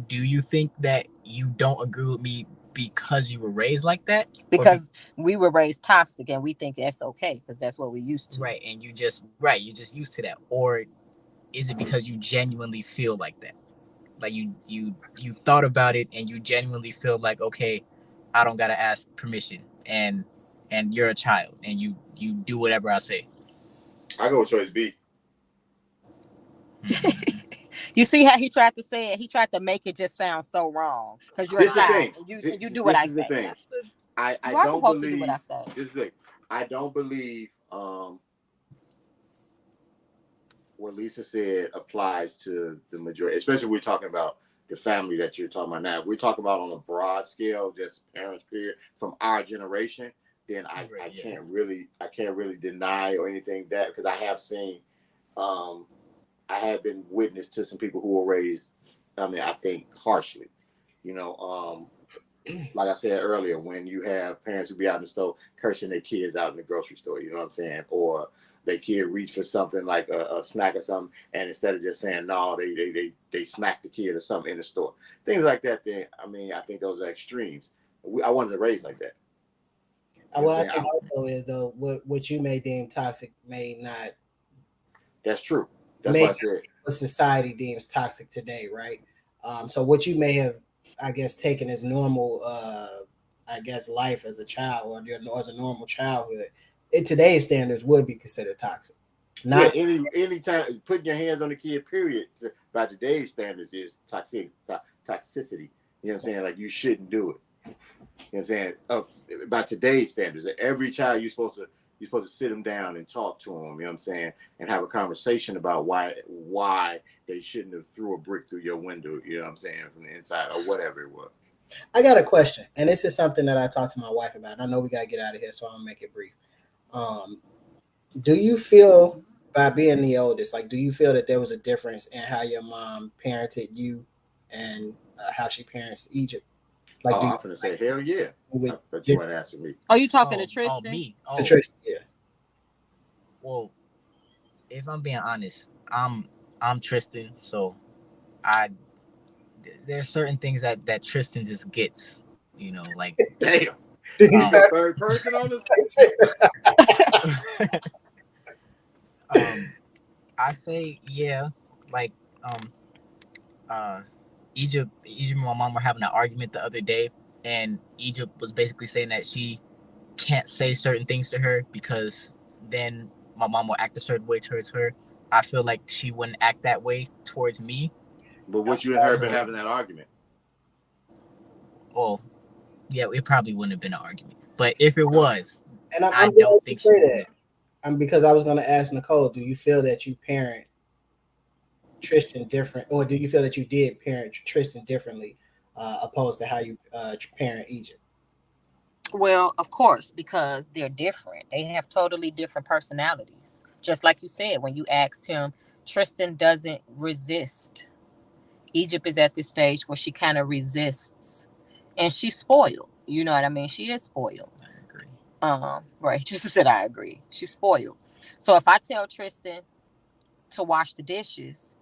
do you think that you don't agree with me because you were raised like that? Because we were raised toxic and we think that's okay because that's what we used to. Right, and you're just used to that, or is it because you genuinely feel like that? Like you've thought about it and you genuinely feel like, okay, I don't gotta ask permission, and you're a child and you do whatever I say. I go with choice B. You see how he tried to say it? He tried to make it just sound so wrong because you're a child and you do what I say. I You are don't supposed to do what I believe say. this thing. I don't believe what Lisa said applies to the majority, especially if we're talking about the family that you're talking about now. If we're talking about on a broad scale, just parents, period, from our generation, then I can't really deny or anything that, because I have seen, I have been witness to some people who were raised, I mean, I think harshly, you know, like I said earlier, when you have parents who be out in the store cursing their kids out in the grocery store, you know what I'm saying? Or their kid reach for something like a snack or something, and instead of just saying no, they smack the kid or something in the store. Things like that. I mean, I think those are extremes. I wasn't raised like that. You know What what I I'm saying? think also is though, what you may deem toxic may not That's true. That's may what I said. what society deems toxic today, right? So what you may have, I guess, taken as normal, I guess, life as a child or as a normal childhood, in today's standards would be considered toxic. Yeah, Not any time putting your hands on the kid, period, by today's standards is toxicity. You know what I'm saying? Like you shouldn't do it. You know what I'm saying? By today's standards, every child you're supposed to sit them down and talk to them. You know what I'm saying? And have a conversation about why they shouldn't have threw a brick through your window. You know what I'm saying? From the inside or whatever it was. I got a question, and this is something that I talked to my wife about. I know we gotta get out of here, so I'm gonna make it brief. Um, do you feel by being the oldest, like, do you feel that there was a difference in how your mom parented you and how she parents Egypt? Like, Oh, do you I'm finna say hell yeah. with I bet you different weren't asking me. Are you talking to Oh, Tristan? me. Oh, situations? Yeah. well, if I'm being honest, I'm Tristan, so I there's certain things that Tristan just gets, like Damn. Did he You the um start? third person on this. I say yeah, like um uh Egypt and my mom were having an argument the other day, and Egypt was basically saying that she can't say certain things to her because then my mom will act a certain way towards her. I feel like she wouldn't act that way towards me. But what you and her been So, having that argument? well, yeah, it probably wouldn't have been an argument. But if it was, And I I'm glad don't you think say she would that. have. Because I was going to ask Nicole, do you feel that you parent Tristan different, or do you feel that you did parent Tristan differently, opposed to how you parent Egypt? Well, of course, because they're different. They have totally different personalities. Just like you said, when you asked him, Tristan doesn't resist. Egypt is at this stage where she kind of resists, and she's spoiled. You know what I mean? She is spoiled. I agree. Right. Just said I agree. She's spoiled. So if I tell Tristan to wash the dishes,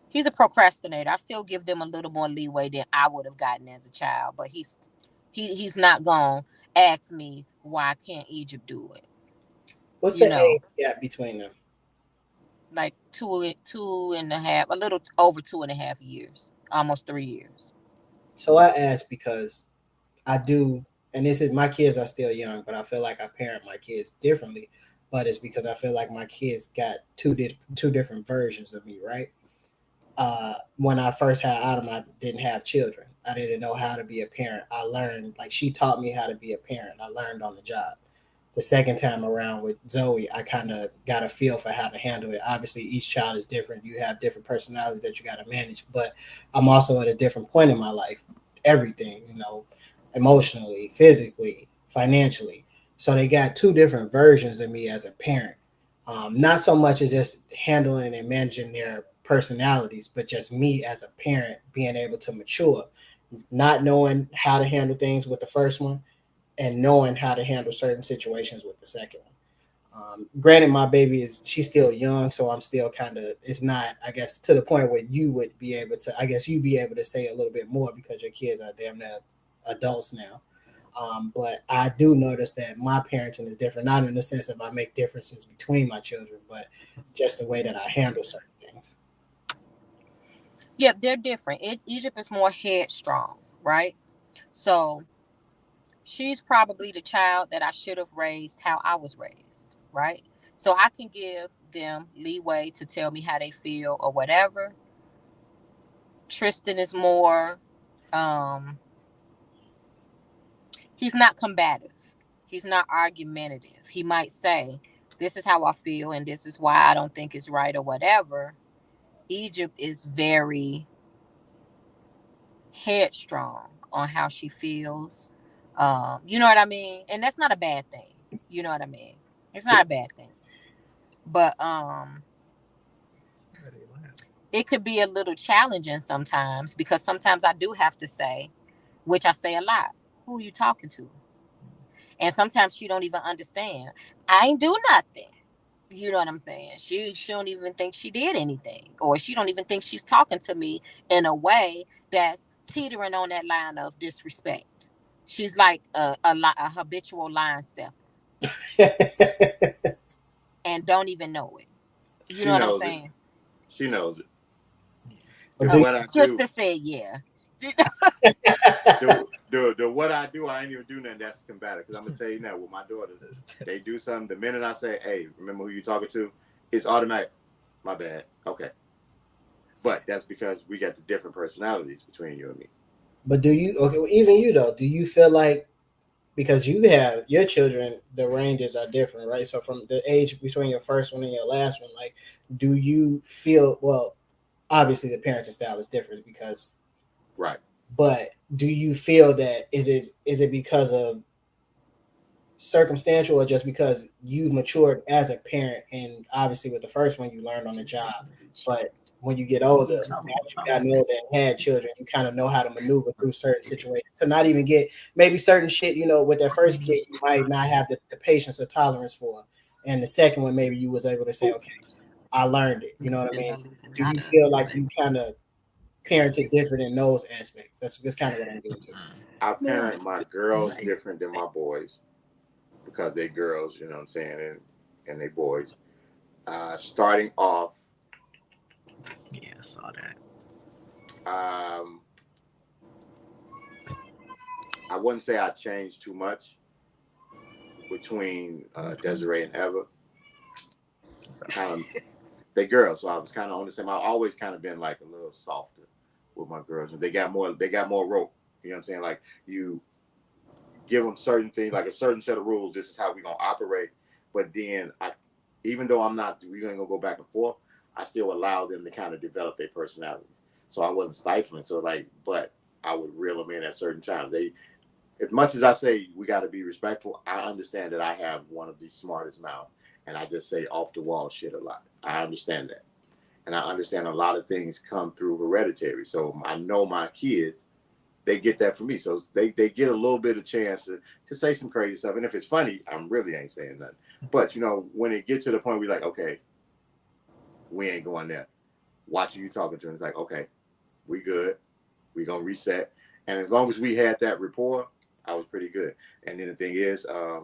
he's a procrastinator. I still give them a little more leeway than I would have gotten as a child, but he's not gonna ask me why can't Egypt do it. What's You the know, age gap between them? like two and a half, a little over 2.5 years, almost 3 years. So I ask because I do, and this is my kids are still young, but I feel like I parent my kids differently. But it's because I feel like my kids got two different versions of me, right? When I first had Adam, I didn't have children. I didn't know how to be a parent. I learned, like, she taught me how to be a parent. I learned on the job. The second time around with Zoe, I kind of got a feel for how to handle it. Obviously, each child is different. You have different personalities that you got to manage. But I'm also at a different point in my life. Everything, emotionally, physically, financially. So they got two different versions of me as a parent. Not so much as just handling and managing their personalities, but just me as a parent being able to mature, not knowing how to handle things with the first one and knowing how to handle certain situations with the second one. Granted, my baby she's still young, so I'm still kind of, it's not, I guess, to the point where you would be able to, I guess you'd be able to say a little bit more because your kids are damn near adults now. But I do notice that my parenting is different, not in the sense of I make differences between my children, but just the way that I handle certain things. Yeah, they're different. Egypt is more headstrong, right? So she's probably the child that I should have raised how I was raised, right? So I can give them leeway to tell me how they feel or whatever. Tristan is more, um, He's not combative. He's not argumentative. He might say, "This is how I feel, and this is why I don't think it's right," or whatever. Egypt is very headstrong on how she feels. You know what I mean? And that's not a bad thing. You know what I mean? It's not a bad thing. But it could be a little challenging sometimes, because sometimes I do have to say, which I say a lot, who are you talking to? And sometimes she don't even understand. I ain't do nothing. You know what I'm saying? She don't even think she did anything, or she don't even think she's talking to me in a way that's teetering on that line of disrespect. She's like a habitual line stepper and don't even know it. You She know what I'm knows it. saying? She knows it. But And do what I do, Krista said, "Yeah." the what I do, I ain't even do nothing that's combative. Because I'm gonna tell you now, with my daughters, they do something. The minute I say, "Hey, remember who you talking to?" It's automatic. My bad. Okay. But that's because we got the different personalities between you and me. but do you okay? Well, even you though, do you feel like because you have your children, the ranges are different, right? So from the age between your first one and your last one, like, do you feel well? Obviously, the parenting style is different because, Right. but do you feel that is it because of circumstantial or just because you matured as a parent and obviously with the first one you learned on the job, but when you get older, as you got older and had children, you kind of know how to maneuver through certain situations to not even get maybe certain shit, with that first kid you might not have the patience or tolerance for, and the second one maybe you was able to say, okay, I learned it, you know what I mean? Do you feel like you kind of parented different in those aspects? That's kind of what I'm getting to. I parent my girls different than my boys because they girls, you know what I'm saying, and they boys. Starting off, Yeah, I saw that. um, I wouldn't say I changed too much between Desiree and Eva. Kind of they girls, so I was kind of on the same. I always kind of been like a little softer with my girls, and they got more. They got more rope. You know what I'm saying? Like you give them certain things, like a certain set of rules. This is how we gonna operate. But then, even though I'm not, we ain't gonna go back and forth. I still allow them to kind of develop their personalities. So I wasn't stifling. So like, but I would reel them in at certain times. They, as much as I say we got to be respectful, I understand that I have one of the smartest mouths, and I just say off the wall shit a lot. I understand that, and I understand a lot of things come through hereditary. So I know my kids, they get that from me. So they get a little bit of chance to say some crazy stuff. And if it's funny, I really ain't saying nothing. But when it gets to the point where we're like, okay, we ain't going there. Watching you talking to him, it's like, okay, we good. We gonna reset. And as long as we had that rapport, I was pretty good. And then the thing is, I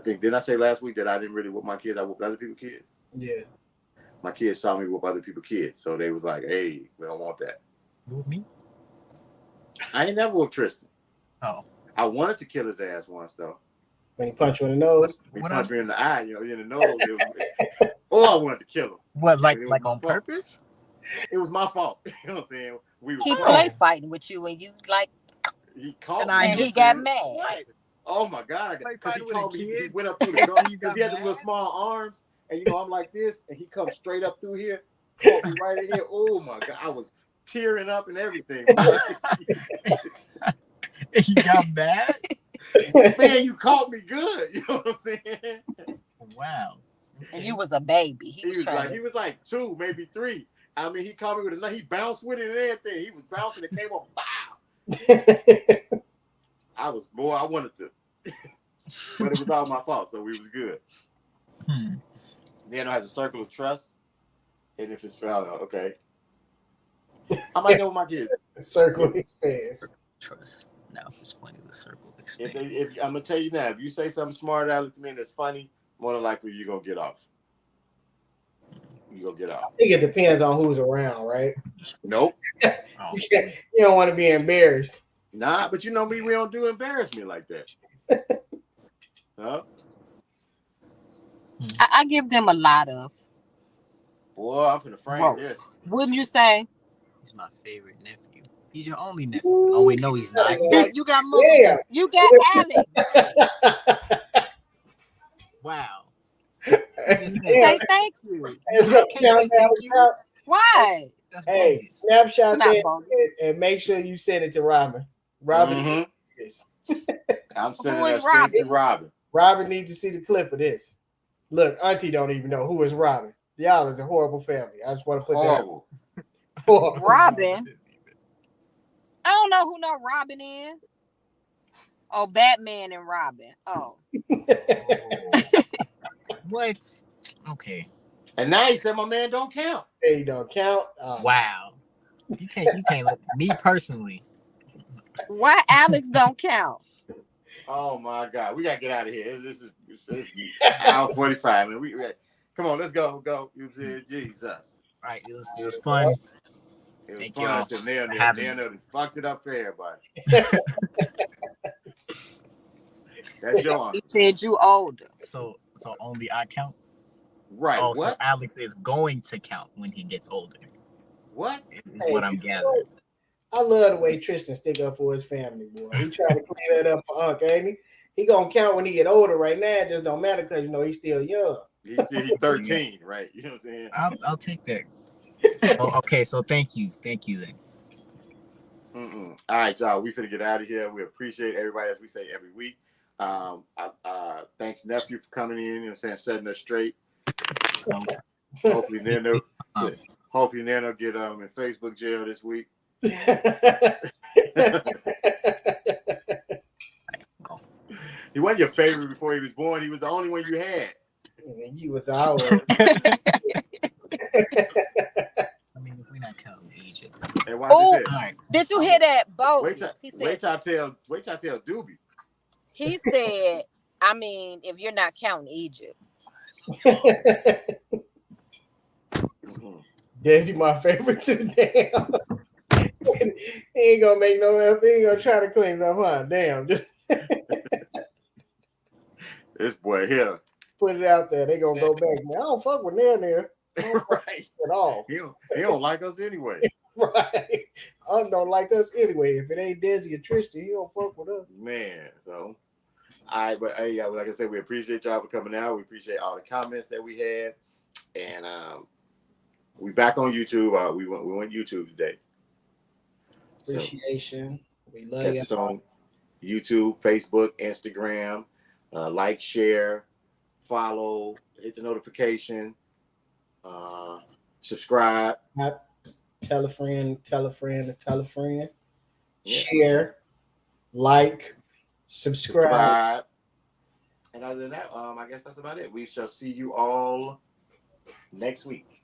think didn't I say last week that I didn't really whoop my kids? I whooped other people's kids. Yeah. My kids saw me whoop other people's kids, so they was like, "Hey, we don't want that." Whoop me? I ain't never whooped Tristan. Oh. I wanted to kill his ass once though. When he punched you in the nose? He punched me in the eye, in the nose. Or I wanted to kill him. What, like on fault. purpose? It was my fault. You know what I'm saying? We were He playing. play fighting with you, and you like, He caught And me. and he got mad. What? Oh my God! Play Because he fighting with a called me. He kid? went up through the door. You got He had the mad? little small arms, and I'm like this, and he comes straight up through here, caught me right in here. Oh my God! I was tearing up and everything. You got mad? Man, you caught me good. You know what I'm saying? Wow. And you was a baby. He was trying. He was like 2, maybe 3. I mean, he caught me with a knife. He bounced with it and everything. He was bouncing. It came off. Wow. I wanted to, but it was all my fault. So we was good. Then I has a circle of trust, and if it's foul, okay. I might go with my kids. Circle expands. Trust. No, it's funny. The circle If expands. I'm gonna tell you now, if you say something smart out to me that's funny, more than likely you're gonna get off. You gonna get off. I think it depends on who's around, right? Nope. Oh. You don't want to be embarrassed. Nah, but you know me, we don't do embarrassment like that. Huh? I give them a lot of. Boy, I'm finna frame Rope. this. Wouldn't you say? He's my favorite nephew. He's your only nephew. Oh wait, no, he's not. You got Yeah. multiple. You got Alex. Wow. Damn. Say thank you. It's gonna Can't count say down. thank you. Why? That's Hey, bogus. snapshot It's not that bogus. and make sure you send it to Robin. Robin, Mhm. this. I'm sending Who is that straight to Robin? Robin. Robin needs to see the clip of this. Look, Auntie don't even know who is Robin. Y'all is a horrible family. I just want to put Horrible. that. Horrible. Robin. I don't know who no Robin is. Oh, Batman and Robin. Oh. What? Okay. And now he said my man don't count. Hey, don't count. Wow. You can't let me personally. Why Alex don't count? Oh my God, we gotta get out of here. This is hour 45, man. We come on, let's go. You said Jesus. All right, it was fun. It was Thank fun y'all until Nail for having me. Nail fucked it up for everybody. That's your honor. He said you older. So only I count. Right. Oh, so What? Alex is going to count when he gets older. What? Is what I'm gathering. I love the way Tristan stick up for his family, boy. He trying to clean that up for Unc, ain't he? He gonna count when he get older. Right now, it just don't matter because he's still young. He's 13, right? You know what I'm saying? I'll take that. Oh, okay, so thank you then. All right, y'all. We finna get out of here. We appreciate everybody, as we say every week. Thanks, nephew, for coming in. You know what I'm saying, setting us straight. Hopefully, Nano get in Facebook jail this week. He wasn't your favorite before he was born. He was the only one you had. You was ours. I mean, if we're not counting Egypt. And Oh, All right. did you hear that? Wait till I tell Doobie. He said, I mean, if you're not counting Egypt. Desi, my favorite too. Damn. He ain't gonna make no help. He ain't gonna try to clean it up, huh? Damn. Just this boy here. put it out there. They gonna go back. Man, I don't fuck with Nair. Right. At all. He don't like us anyway. Right. Unc don't like us anyway. If it ain't Desi or Tristan, he don't fuck with us. Man, so but hey, like I said, we appreciate y'all for coming out. We appreciate all the comments that we had. And we back on YouTube. We went YouTube today. Appreciation. We love Catch you. us on YouTube, Facebook, Instagram. Like, share, follow, hit the notification, subscribe. Tell a friend, tell a friend, tell a friend. Share, like, subscribe. And other than that, I guess that's about it. We shall see you all next week.